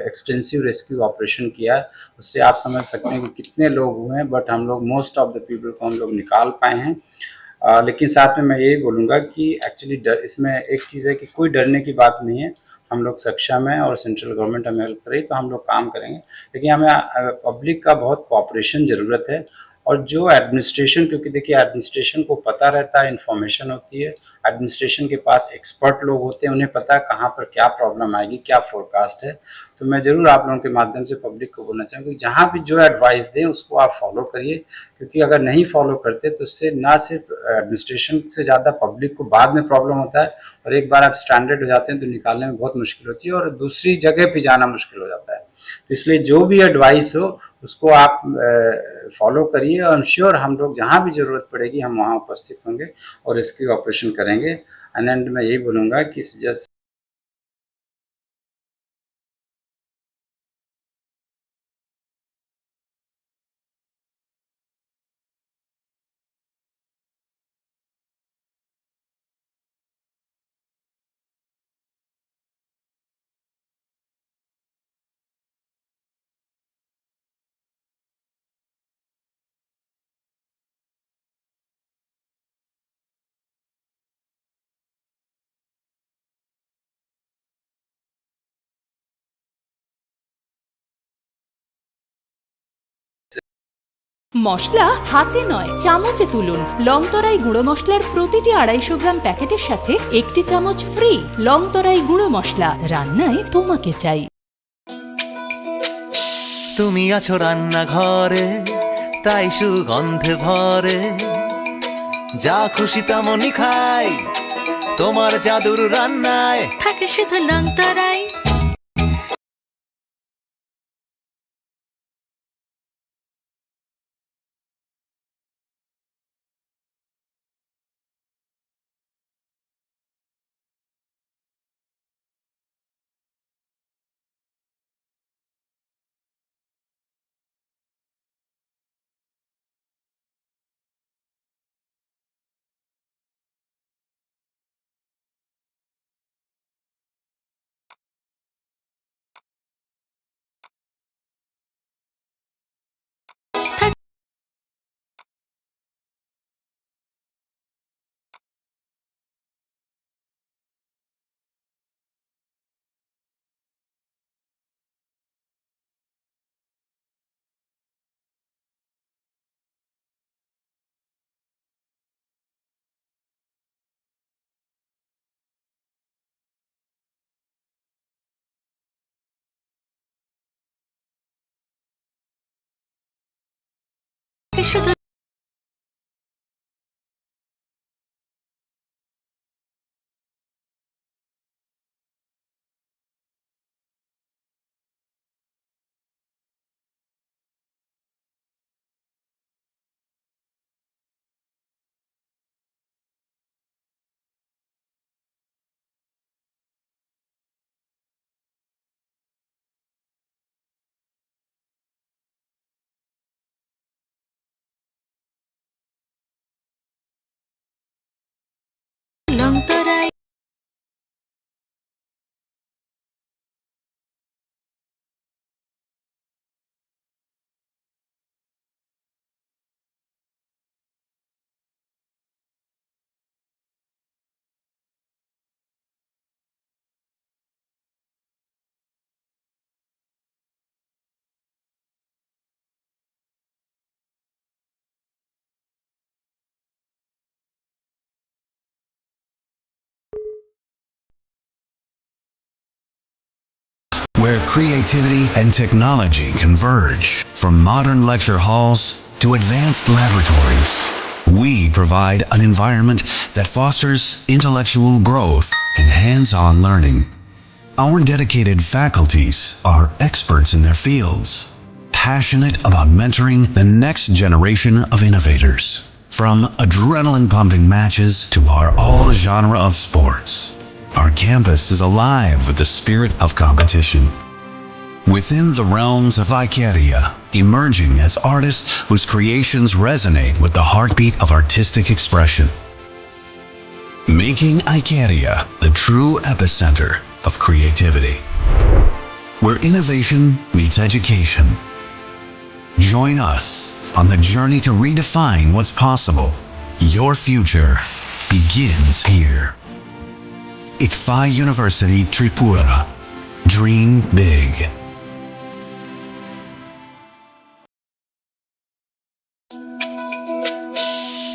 एक्सटेंसिव रेस्क्यू ऑपरेशन किया है. उससे आप समझ सकते हैं कि कितने लोग हुए हैं, बट हम लोग मोस्ट ऑफ द पीपल को हम लोग निकाल पाए हैं. लेकिन साथ में मैं यही बोलूँगा कि एक्चुअली इसमें एक चीज़ है कि कोई डरने की बात नहीं है. हम लोग सक्षम हैं और सेंट्रल गवर्नमेंट हमें हेल्प करे तो हम लोग काम करेंगे, लेकिन हमें पब्लिक का बहुत कोऑपरेशन ज़रूरत है. और जो एडमिनिस्ट्रेशन, क्योंकि देखिए एडमिनिस्ट्रेशन को पता रहता है, इन्फॉर्मेशन होती है, एडमिनिस्ट्रेशन के पास एक्सपर्ट लोग होते हैं, उन्हें पता है कहाँ पर क्या प्रॉब्लम आएगी, क्या फोरकास्ट है. तो मैं ज़रूर आप लोगों के माध्यम से पब्लिक को बोलना चाहूँगा कि जहाँ भी जो एडवाइस दें उसको आप फॉलो करिए, क्योंकि अगर नहीं फॉलो करते तो उससे ना सिर्फ एडमिनिस्ट्रेशन से ज़्यादा पब्लिक को बाद में प्रॉब्लम होता है और एक बार आप स्टैंडर्ड हो जाते हैं तो निकालने में बहुत मुश्किल होती है और दूसरी जगह पर जाना मुश्किल हो जाता है. तो इसलिए जो भी एडवाइस हो उसको आप फॉलो करिए और श्योर हम लोग जहाँ भी ज़रूरत पड़ेगी हम वहाँ उपस्थित होंगे और रेस्क्यू ऑपरेशन करेंगे. एंड मैं यही बोलूँगा कि जस्ट মশলা হাতে নয় চামচে তুলুন লংতরাই গুঁড়ো মশলার প্রতিটি 250 গ্রাম প্যাকেটের সাথে 1টি চামচ ফ্রি। লংতরাই গুঁড়ো মশলা, রান্নায় তোমাকে চাই। তুমি আছো রান্নাঘরে তাই সুগন্ধে ভরে, যা খুশি তেমনই খাই তোমার জাদুর রান্নায় থাকে শুধু লংতরাই। লংতরাই Where creativity and technology converge, from modern lecture halls to advanced laboratories, we provide an environment that fosters intellectual growth and hands-on learning. Our dedicated faculties are experts in their fields, passionate about mentoring the next generation of innovators. From adrenaline-pumping matches to our all-genre of sports, our campus is alive with the spirit of competition. Within the realms of Ikeria, emerging as artists whose creations resonate with the heartbeat of artistic expression. Making Ikeria the true epicenter of creativity, where innovation meets education. Join us on the journey to redefine what's possible. Your future begins here. ICFI University Tripura. Dream big.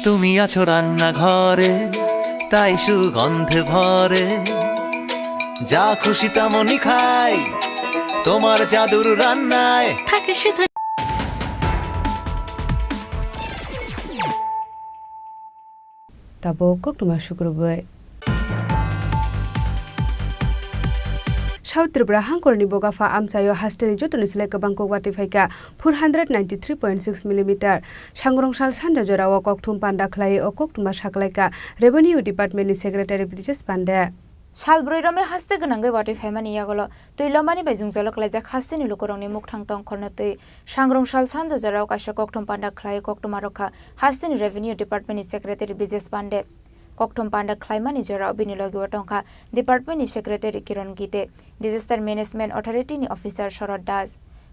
তুমি আছো রান্নাঘরে তাই সুগন্ধে ভরে, যা খুশি তেমনই খাই তোমার জাদুর রান্নায় থাকে শুধু Tabo kok tuma syukurbai. South Tripura hangkorni bogafa amsayo hasteni jotoni sile kabangko wati phaika 493.6 mm sangrongsal sanja jorawa kokthum panda khlai o koktuma saklaika Revenue Department ni Secretary Bridges Panda. Salbroirame haste gonangai wati phaimani yagolo tuilomani bejung jolok laijak hasteni lukorongni mukthang tong khornatei sangrongsal sanja jorawa kaisa kokthum panda khlai koktuma rokha hasteni Revenue Department ni Secretary Bridges Panda. Kokthum panda khlaimani jora binilogi watongkha Department ni Secretary Kiran Gite, Disaster Management Authority ni Officer Sharad Das.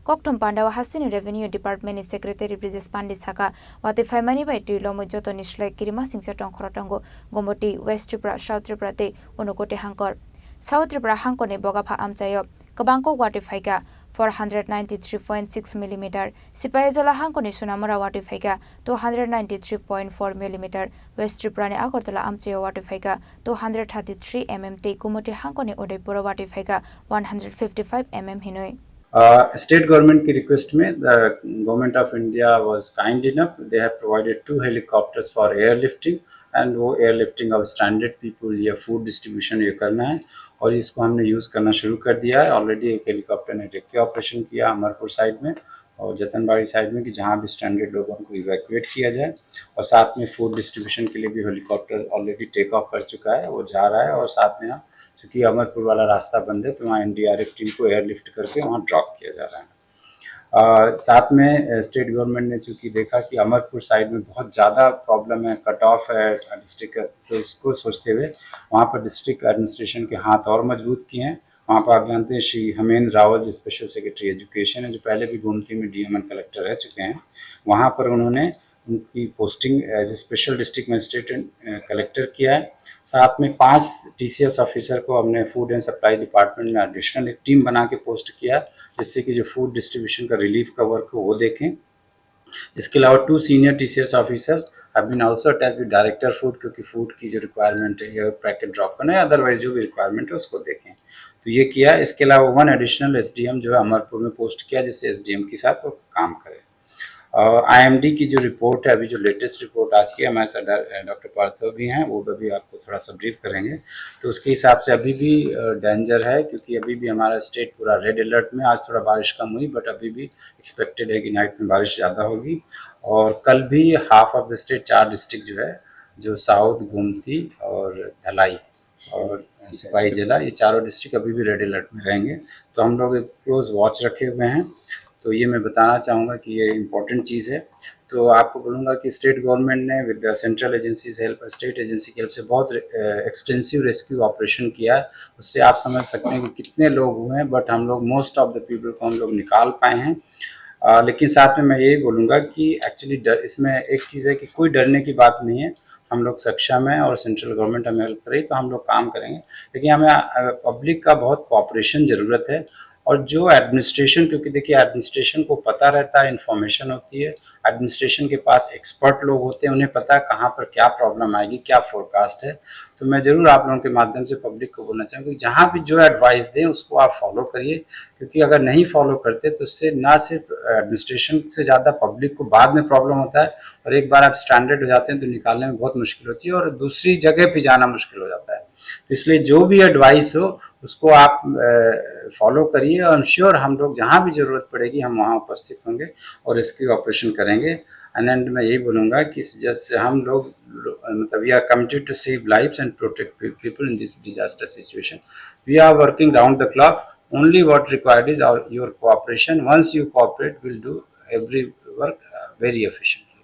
Kokthum panda wa hastini Revenue Department ni Secretary Bridges Pandi saka wate phaimani bai tuilomo joto nislai kirima singsa tongkhorotango Gomoti West Tripura South Tripura te unukote hangkor South Tripura hangkone bogapha amchayo kabangko wate phaika 493.6 mm, Sipaijala Hankoni Sunamura Watifega 293.4 mm, West Triprani Agartala Amcheo Watifega 233 mm, Kumoti Hankoni Udaipura Watifega 155 mm Hinoi. State government की request में the government of India was kind enough. They have provided 2 helicopters for airlifting and वो airlifting of stranded people या food distribution ये करना है और इसको हमने यूज़ करना शुरू कर दिया है. ऑलरेडी एक हेलीकॉप्टर ने रेस्क्यू ऑपरेशन किया अमरपुर साइड में और जतनबाड़ी साइड में कि जहाँ भी स्ट्रैंडेड लोगों को इवैक्यूएट किया जाए और साथ में फूड डिस्ट्रीब्यूशन के लिए भी हेलीकॉप्टर ऑलरेडी टेक ऑफ कर चुका है, वो जा रहा है और साथ में चूँकि अमरपुर वाला रास्ता बंद है तो वहाँ NDRF टीम को एयरलिफ्ट करके वहाँ ड्रॉप किया जा रहा है. साथ में स्टेट गवर्नमेंट ने चूँकि देखा कि अमरपुर साइड में बहुत ज़्यादा प्रॉब्लम है, कट ऑफ है डिस्ट्रिक्ट, तो इसको सोचते हुए वहाँ पर डिस्ट्रिक्ट एडमिनिस्ट्रेशन के हाथ और मजबूत किए हैं. वहाँ पर आप जानते हैं श्री हेमेंद्र रावत जो स्पेशल सेक्रेटरी एजुकेशन है, जो पहले भी गोमती में DM एंड कलेक्टर रह चुके हैं, वहाँ पर उन्होंने उनकी posting as a special district magistrate collector किया है. साथ में 5 TCS ऑफिसर को हमने फूड एंड सप्लाई डिपार्टमेंट में एडिशनल एक टीम बना के पोस्ट किया जिससे कि जो फूड डिस्ट्रीब्यूशन का रिलीफ का वर्क हो वो देखें. इसके अलावा 2 senior TCS officers have been also attached with director food, क्योंकि फूड की जो रिक्वायरमेंट है या पैकेट ड्रॉप करना है अदरवाइज जो भी रिक्वायरमेंट है उसको देखें, तो ये किया. इसके अलावा 1 एडिशनल SDM जो है अमरपुर में पोस्ट किया जिससे SDM के साथ वो काम करे. IMD की जो रिपोर्ट है, अभी जो लेटेस्ट रिपोर्ट आज की, हमारे साथ डॉक्टर पार्थव भी हैं, वो भी आपको थोड़ा सा ब्रीफ करेंगे. तो उसके हिसाब से अभी भी डेंजर है क्योंकि अभी भी हमारा स्टेट पूरा रेड अलर्ट में. आज थोड़ा बारिश कम हुई बट अभी भी एक्सपेक्टेड है कि नाइट में बारिश ज़्यादा होगी. और कल भी half of the state 4 district जो है, जो साउथ, गोमती और धलाई और सिपाही जिला, ये चारों डिस्ट्रिक्ट अभी भी रेड अलर्ट में रहेंगे. तो हम लोग एक क्लोज वॉच रखे हुए हैं. तो ये मैं बताना चाहूँगा कि ये इम्पोर्टेंट चीज़ है. तो आपको बोलूँगा कि स्टेट गवर्नमेंट ने with the central agencies help, state agency की हेल्प से बहुत एक्सटेंसिव रेस्क्यू ऑपरेशन किया है. उससे आप समझ सकते हैं कि कितने लोग हुए हैं, बट हम लोग मोस्ट ऑफ द पीपल को हम लोग निकाल पाए हैं. लेकिन साथ में मैं ये बोलूँगा कि एक्चुअली इसमें एक चीज़ है कि कोई डरने की बात नहीं है. हम लोग सक्षम हैं और सेंट्रल गवर्नमेंट हमें हेल्प करे तो हम लोग काम करेंगे, लेकिन हमें पब्लिक का बहुत कोऑपरेशन ज़रूरत है. और जो एडमिनिस्ट्रेशन, क्योंकि देखिए एडमिनिस्ट्रेशन को पता रहता है, इन्फॉर्मेशन होती है, एडमिनिस्ट्रेशन के पास एक्सपर्ट लोग होते हैं, उन्हें पता है कहाँ पर क्या प्रॉब्लम आएगी, क्या फोरकास्ट है. तो मैं ज़रूर आप लोगों के माध्यम से पब्लिक को बोलना चाहूँगा कि जहाँ भी जो एडवाइस दें उसको आप फॉलो करिए, क्योंकि अगर नहीं फॉलो करते तो उससे ना सिर्फ एडमिनिस्ट्रेशन से ज़्यादा पब्लिक को बाद में प्रॉब्लम होता है और एक बार आप स्टैंडर्ड हो जाते हैं तो निकालने में बहुत मुश्किल होती है और दूसरी जगह पर जाना मुश्किल हो जाता है. तो इसलिए जो भी एडवाइस हो उसको आप फॉलो करिए और श्योर हम लोग जहाँ भी ज़रूरत पड़ेगी हम वहाँ उपस्थित होंगे और रेस्क्यू ऑपरेशन करेंगे. एंड मैं यही बोलूँगा कि जैसे हम लोग मतलब we are committed to save lives and protect people in this disaster situation. We are working round the clock. Only what required is your cooperation. Once you cooperate will do every work very efficiently.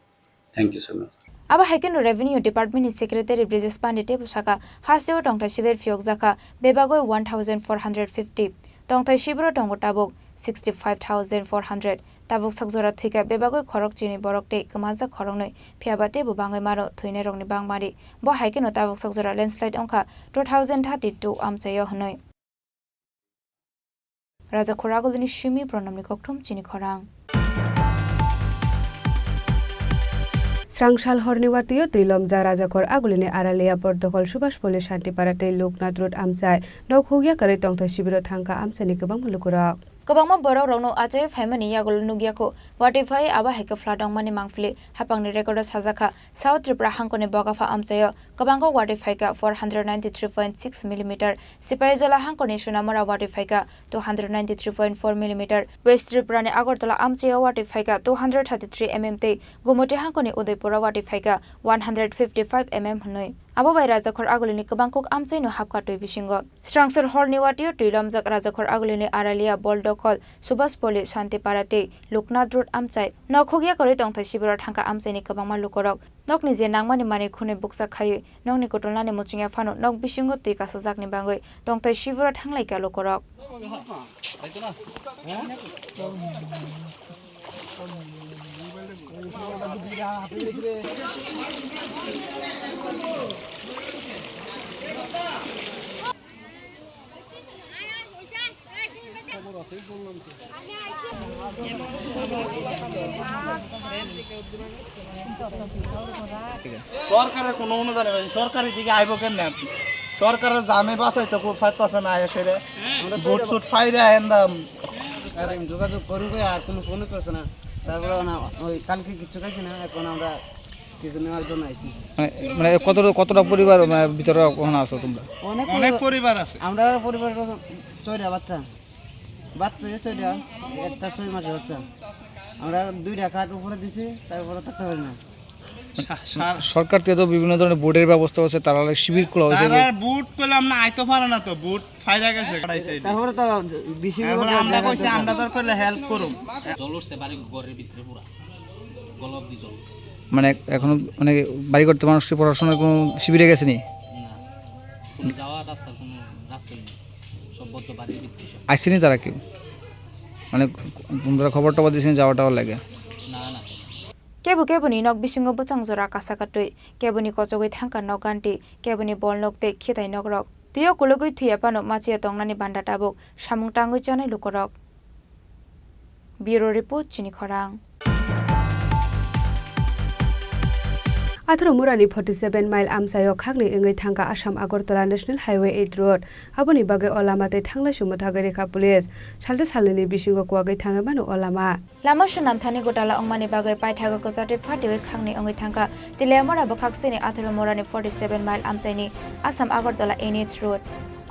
Thank you so much. अब हाइकेन revenue department secretary Brijesh Pandey बुसाका हासियो टंगथा शिविर फियोग जाका बेबागोय 1450 टंगथा शिविर टंगो टाबुक 65,400 टाबुक सकजरा थैका बेबागोय खरक चिनि बरकते कमाजा खरंनै फियाबाते बुबांगै मारो थैने रंनि बांगमारि ब हाइकेन टाबुक सकजरा लैंडस्लाइड अंका 2032 आमचायो हनै राजा खरागलनि शिमि प्रणामनि कक्थम चिनि खरां स्रांसाल हरनि वातियो तिलमजा राजाखर आगुलिनि आरालिया बर्दखल सुभाष पल्ली शान्तिपाराते लोकनाथ रोड आमसाय नौखुगिया करे तंगथा शिबिर थांका आमसानि गोबां मुलुगुरक गोबांमा बराव रौनो आजय फाइमानि यागुल नुगियाखौ वाटिफाइ आबा हेके फ्लादंमानि मांफिलि हापांनि रेकर्ड साजाखा साउथ त्रिपुरा हांकोनि बगाफा आमचायो गोबांखौ वाटिफाइका 493.6 मिलिमिटार सिपाइजला हांकोनि सुनामरा वाटिफाइका 293.4 मिलिमिटार वेस्ट त्रिपुरानि आगरतला आमचायो वाटिफाइका 233 mm ते गुमति हांकोनि उदयपुरा वाटिफाइका 155 mm हनै आबो बाय राजाखर आगुलिनि गोबांखौ आमचाइनो हाबकाटय बिसिंग स्ट्रांसर हरनि वाटियो तुइलमजाक राजाखर आगुलिनि आरालिया बलदखल सुभाष पल्ली शान्तिपाराते लोकनाथ रोड आमचाय नखुगिया करे तंगथा शिबिर थांका आमचाइनि गोबांमा लुकरक नकनि जे नांगमानि माने खुने बुकसा खायो नंनि कटलनानि मुचिंया फानो नक बिसिंग तैका सजाकनि बांगै तंगथा शिबिर थांलायका लुकरक সরকারের কোনো অনুদান সরকারি দিকে আইব কেন সরকারের জামে বাঁচাইতে খুব ফাইতেছে না এসে ভোট সুট ফাইরে আইন্দাম যোগাযোগ করবে আর কোনো ফোন করছে না তারপরে ওই কালকে কিছু খাইছি না এখন আমরা কিছু নেওয়ার জন্য আইছি মানে কতটা পরিবার ভিতরে ওখানে আছো তোমরা? অনেক পরিবার আছে। আমরা পরিবার 6টা বাচ্চা 6টা একটা 6 মাসের বাচ্চা আমরা 2টা খাট উপরে দিছি তারপরে থাকতে পারি না। সরকার থেকে তো বিভিন্ন ধরনের বোর্ডের ব্যবস্থা আছে, তারা শিবির খোলা হয়েছে। বুট পেলাম না আইতে পারে না তো বুট ফাইরা গেছে তারপরে তো বেশি আমরা কইছি আমরা তো করলে হেল্প করুম। জল উঠছে বাড়ি ঘরের ভিতরে পুরা গলব দি জল। মানে এখনো মানে বাড়ি করতে মানুষকে পড়াশোনার কোনো শিবিরে গেছে নি? না কোনো যাওয়া রাস্তা কোনো রাস্তাই নেই, সব বদ্ধ বাড়ির ভিতরে সব। আসছেনি তারা কেউ? মানে তোমরা খবর টবর দিয়েছেন যাওয়াটাও লাগে? না না কেবনি নক বিসিংহ বুচাং জরা কাসাকাটুই কেবনি কচগৈ থাঙ্কা নক গান্টি কেবনি বল নকতে খেতাই নগরক তুইও কুলগৈ থুয়া পানো মাছিয়া তংনানি বান্ডা টাবুক সামুং টাঙ্গৈ জানাই লুকরক। ব্যুরো রিপোর্ট চিনি খরাং। 18 मुरानि 47 माइल आमसायो खागनि एंगै थांगा Assam Agartala national highway 8 road आबोनि बागै अलामाते थांलाय सुमथागै रेखा पुलिस सालते सालनि बिसिंगो कुवागै थाङै मानो अलामा लामा सुनाम थानि गटाला अंमानि बागै पाइथागो गजाटे फाटिवे खागनि अंगै थांगा तिलेमरा बखाक्सेनि 18 मुरानि 47 माइल आमसाइनि आसाम आगरतला NH रोड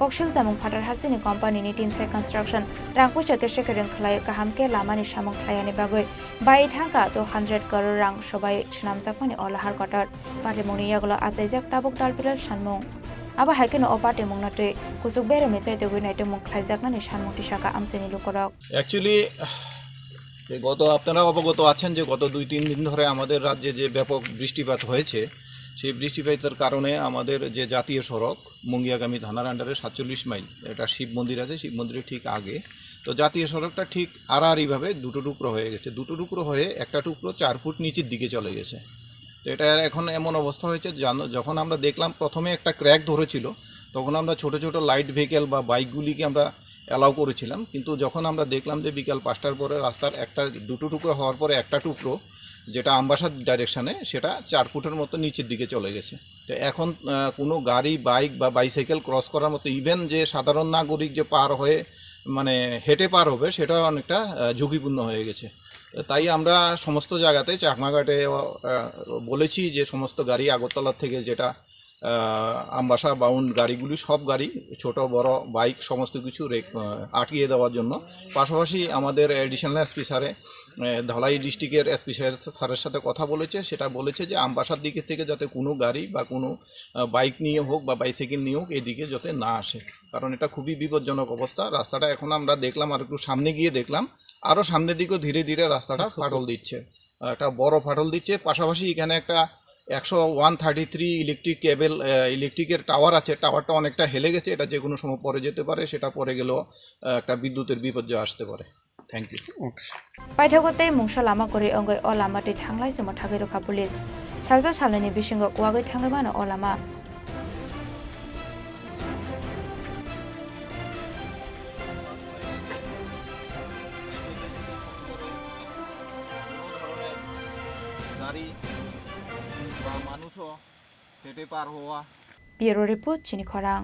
कक्सिल जामुं फाटार हासिनि कम्पानिनि टिनसाइ कन्स्ट्राक्शन रांपुचा केशेकेरें खलाय गाहामके लामानि सामुं खलायनि बागै बाय थांगा 200 करोड़ रां सबाय सुनामजाकमानि अलाहार कटार पार्टिमुनि यागला आजाइजाक टाबुक दालपिराल सानमुं आबा हाइकेन अ पार्टिमुंनातै कुसुक बेरेमे चाइतोगै नाइतोमुं खलायजाकनानि सानमुं टिसाका आमचेनि लुकरक। অ্যাকচুয়ালি গত আপনারা অবগত আছেন যে গত 2-3 দিন ধরে আমাদের রাজ্যে যে ব্যাপক বৃষ্টিপাত হয়েছে, সেই বৃষ্টিপাতের কারণে আমাদের যে জাতীয় সড়ক মুঙ্গিয়াগামী থানার আন্ডারে 47 মাইল এটা শিব মন্দির আছে, শিব মন্দিরের ঠিক আগে তো জাতীয় সড়কটা ঠিক আড়াআড়িভাবে দুটো টুকরো হয়ে গেছে। দুটো টুকরো হয়ে একটা টুকরো 4 ফুট নিচের দিকে চলে গেছে। তো এটা এখন এমন অবস্থা হয়েছে যখন আমরা দেখলাম প্রথমে একটা ক্র্যাক ধরেছিল, তখন আমরা ছোট ছোট লাইট ভেহিকেল বা বাইকগুলিকে আমরা অ্যালাউ করেছিলাম, কিন্তু যখন আমরা দেখলাম যে বিকাল 5টার পরে রাস্তার দুটো টুকরো হওয়ার পরে একটা টুকরো যেটা আমবাসার ডাইরেকশানে সেটা 4 ফুটের মতো নিচের দিকে চলে গেছে। তো এখন কোনো গাড়ি বাইক বা বাইসাইকেল ক্রস করার মতো ইভেন যে সাধারণ নাগরিক যে পার হয়ে মানে হেঁটে পার হবে সেটা অনেকটা ঝুঁকিপূর্ণ হয়ে গেছে। তাই আমরা সমস্ত জায়গাতে চাকমাঘাটে বলেছি যে সমস্ত গাড়ি আগরতলা থেকে যেটা আমবাসা বাউন্ড গাড়িগুলি সব গাড়ি ছোট বড় বাইক সমস্ত কিছু আটকিয়ে দেওয়ার জন্য। পাশাপাশি আমাদের এডিশনাল এসপি স্যারে ধলাই ডিস্ট্রিক্টের এসপি স্যারের সাথে কথা বলেছে, সেটা বলেছে যে আমবাসার দিকে থেকে যাতে কোনো গাড়ি বা কোনো বাইক নিয়ে হোক বা বাইসাইকেল নিয়ে হোক এদিকে যাতে না আসে, কারণ এটা খুবই বিপজ্জনক অবস্থা। রাস্তাটা এখন আমরা দেখলাম আর একটু সামনে গিয়ে দেখলাম আরও সামনের দিকেও ধীরে ধীরে রাস্তাটা ফাটল দিচ্ছে, একটা বড় ফাটল দিচ্ছে। পাশাপাশি এখানে একটা 133 ইলেকট্রিক কেবল ইলেকট্রিকের টাওয়ার আছে, টাওয়ারটা অনেকটা হেলে গেছে, এটা যে কোনো সময় পরে যেতে পারে, সেটা পরে গেলেও একটা বিদ্যুতের বিপর্যয় আসতে পারে। Thank you. पाइथागते मुंसा लामा करि अंगै अ लामाते थांलाय सम थागै रखा पुलिस सालजा सालनि बिसिंग कुवागै थांगै मानो अ लामा গাড়ি বা মানুষও হেঁটে পার হওয়া। ব্যুরো রিপোর্ট চিনি খরাং।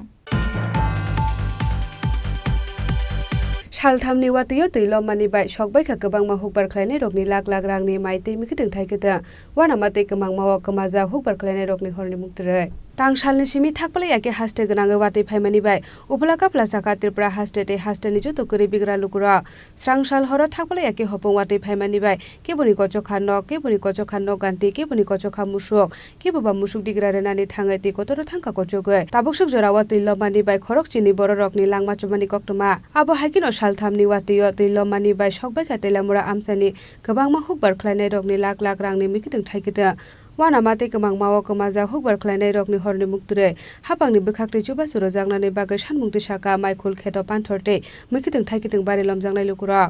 सालथामनि वातियो दैलमानि बाय सकबायखा गोबां हुकबार खालायनाय रगनि लाख लाख रांनि माइते मिखिदों थाइखोदों वानामाते गोबां मावा गोमाजा हुकबार खालायनाय रगनि हरनि मुक्तरै तां सालनि सिमि थाकपले याके हास्टे गोनाङै वाते फाइमानि बाय उपला कापला साका त्रिपुरा हास्टेते हास्टेनि जतो गरि बिग्रा लुकुरा स्रां साल हर थाकपले याके हपं वाते फाइमानि बाय केबुनि कचखा न केबुनि कचखा न गान्ति केबुनि कचखा मुसुक केबुबा मुसुक दिग्रा रेनानि थाङै ते कतरो थांका कचगै ताबुकसुक जरावा दैलमानि बाय खरक चिनि बर रगनि लांमा चमानि कक्तमा आबो हाइकिनो सालथामनि वातियो दैलमानि बाय सकबायखा दैलामुरा आमसानि गोबां हुकबार खालायनाय रगनि लाख लाख रांनि मिखिदों थाइखोदों वानामाते गोबां मावा गोमाजा हुकबार खालायनाय रगनि हरनि मुक्तरै हापांनि बोखाक्ति जुबा सुरो जांनानै बागै सानमुंति साका माइखुल खेत पान्थरते मिखिदों थाइखिदों बारे लमजांनाय लुकुरा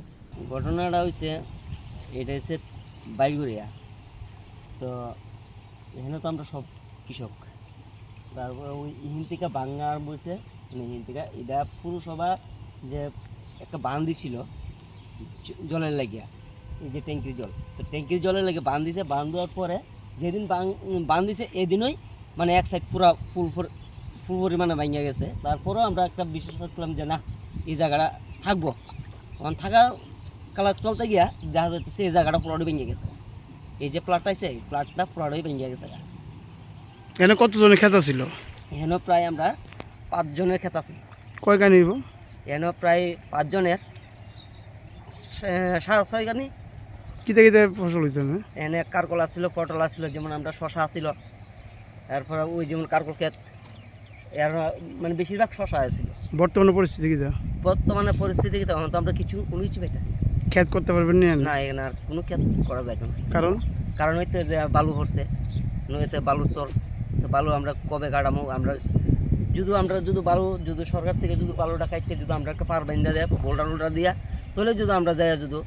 ঘটনাটা হইছে এটা হচ্ছে বাইগুড়িয়া। তো এখানে তো আমরা সব কৃষক, তারপর ওই ইহিন থেকে বাংলা বলছে ইহিন থেকে এটা পুরসভা যে একটা বাঁধ দিছিল জলের লাগিয়া, এই যে ট্যাঙ্কির জল, তো ট্যাঙ্কির জলের লাগে বাঁধ দিছে। বাঁধ দেওয়ার পরে যেদিন বাঁধ দিছে এদিনই মানে এক সাইড পুরা ফুল পরিমাণে ভাঙিয়া গেছে। তারপরেও আমরা একটা বিশ্বাস করলাম যে না এই জায়গাটা থাকবো। তখন থাকা কালা চলতে গিয়া দেখা যাচ্ছে এই জায়গাটা পুরোটাই ভেঙে গেছে। এই যে প্লাটটা আছে এই প্লাটটা পুরোটাই ভেঙে গেছে। এখানে কতজনের খেতা ছিল? এখানে প্রায় আমরা 5 জনের খেত আছে। কয় গানি নিব? এখানে প্রায় 5 জনের 6.5 গানি। কিতে কিতে ফসল হইতো না? এখানে কারকল ছিল, পটল ছিল, যেমন আমরা শশা ছিল, তারপরে ওই যেমন কারকল ক্ষেত, এর মানে বেশিরভাগ শশা ছিল। বর্তমানে পরিস্থিতি কি? বর্তমানে পরিস্থিতি কি তখন তো আমরা কোনো কিছু পাইতেছি ক্ষেত করতে পারবেন না? না, এখানে আর কোনো ক্ষেত করা যায় না। কারণ হইতে যে বালু ভরছে, নদীতে বালু চর, তো বালু আমরা কবে কাটামো? আমরা যদি বালু যদি সরকার থেকে যদি বালুটা কাটতে যদি আমরা একটা পার বাইন্দা দেয় বোল্ডার দিয়া, তাহলে যদি আমরা যাই যদি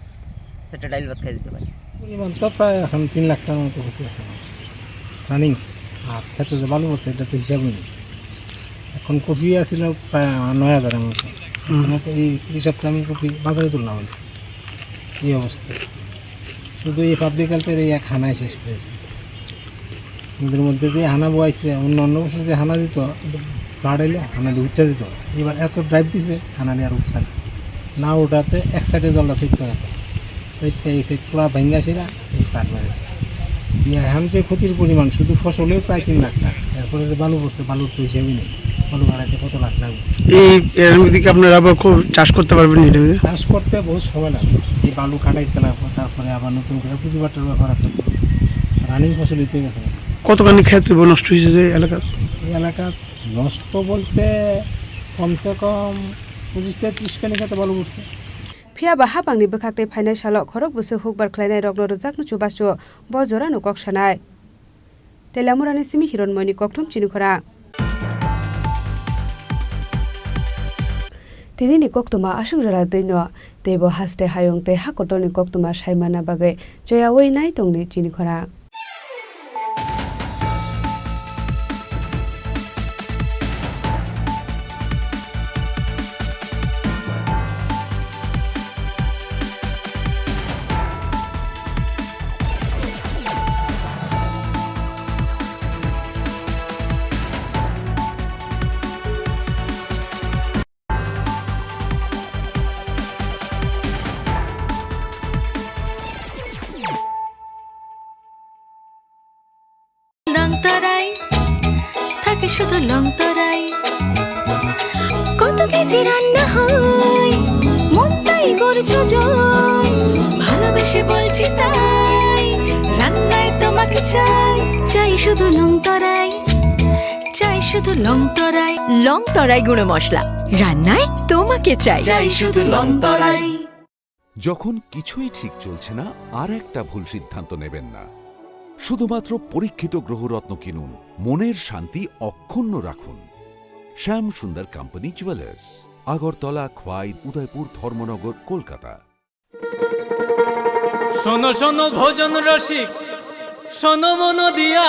সেটা ডাইল ভাত খাই দিতে পারি। পরিমাণ তো প্রায় এখন 3 লাখ টাকার মতো হতে আছে রানিং। আর খেতে যে বালু বলছে এটা তো হিসাব নেই। এখন কপি আসছিল প্রায় 9,000-এর মতো। এই সপ্তাহে আমি কপি বাজারে তুললাম এই অবস্থা। শুধু এই পাবলিক হেলথের এই এক হানায় শেষ করেছে। ওদের মধ্যে যে হানা বয়াইছে, অন্য বছর যে হানা দিত ফ্লাড এলে হানা দিয়ে উঠতে দিত, এবার এত ড্রাইভ দিছে হানা নিয়ে আর উঠছে না ওঠাতে এক সাইডে জলটা সেট করেছে, সেটটা এই সেট পুরা ভেঙ্গা সেরা এই ফ্লাড মেরেছে। এখন যে ক্ষতির পরিমাণ শুধু ফসলেও প্রায় 3 লাখ টাকা। এরপরে যে বালু পড়ছে, বালুর তো হিসেবেই নেই, বালু বাড়াইতে কত লাখ লাগবে। এর মধ্যে কি আপনারা আবার চাষ করতে পারবেন? চাষ করতে বহুত সময় লাগবে, এই বালু কাটাইতে লাগবে, তারপরে আবার নতুন করে পুঁজি বাটার ব্যাপার আছে। রানিং ফসল হইতে গেছে। কতখানি ক্ষেত নষ্ট হয়েছে যে এলাকা? এই এলাকা নষ্ট বলতে কমসে কম 25-30 খানি খেতে বালু পড়ছে। ফিয়া বা হাবাंनि बोखाक्टे फाइनाय सालक खरक बुसो हुकबार ख्लायनाय रगनो रजाकनु चुबासु बजरानु कक्सानाय तेलामुरानि सिमि हिरनमयनि कक्थुम चिनुखरा तिनिनि कक्तुमा आसुंजरा दैनो देबो हास्ते हायंते हाकटनि कक्तुमा सायमाना बागै जयावै नाय तंनि चिनुखरा লংতরাই থাকে শুধু লংতরাই, কত কেজি রান্না হয় মন তাই করছো জয়, ভালোবেসে বলছি তাই রান্নায় তোমাকে চাই, চাই শুধু লংতরাই, চাই শুধু লংতরাই। লংতরাই গুঁড়ো মশলা, রান্নায় তোমাকে চাই, চাই শুধু লংতরাই। যখন কিছুই ঠিক চলছে না, আর একটা ভুল সিদ্ধান্ত নেবেন না। শুধুমাত্র পরীক্ষিত গ্রহরত্ন কিনুন, মনের শান্তি অক্ষুণ্ণ রাখুন। শ্যাম সুন্দর কোম্পানি জুয়েলার্স, আগরতলা, খোয়াই, উদয়পুর, ধর্মনগর, কলকাতা। শোনো শোনো ভোজন রসিক, শোনো মন দিয়া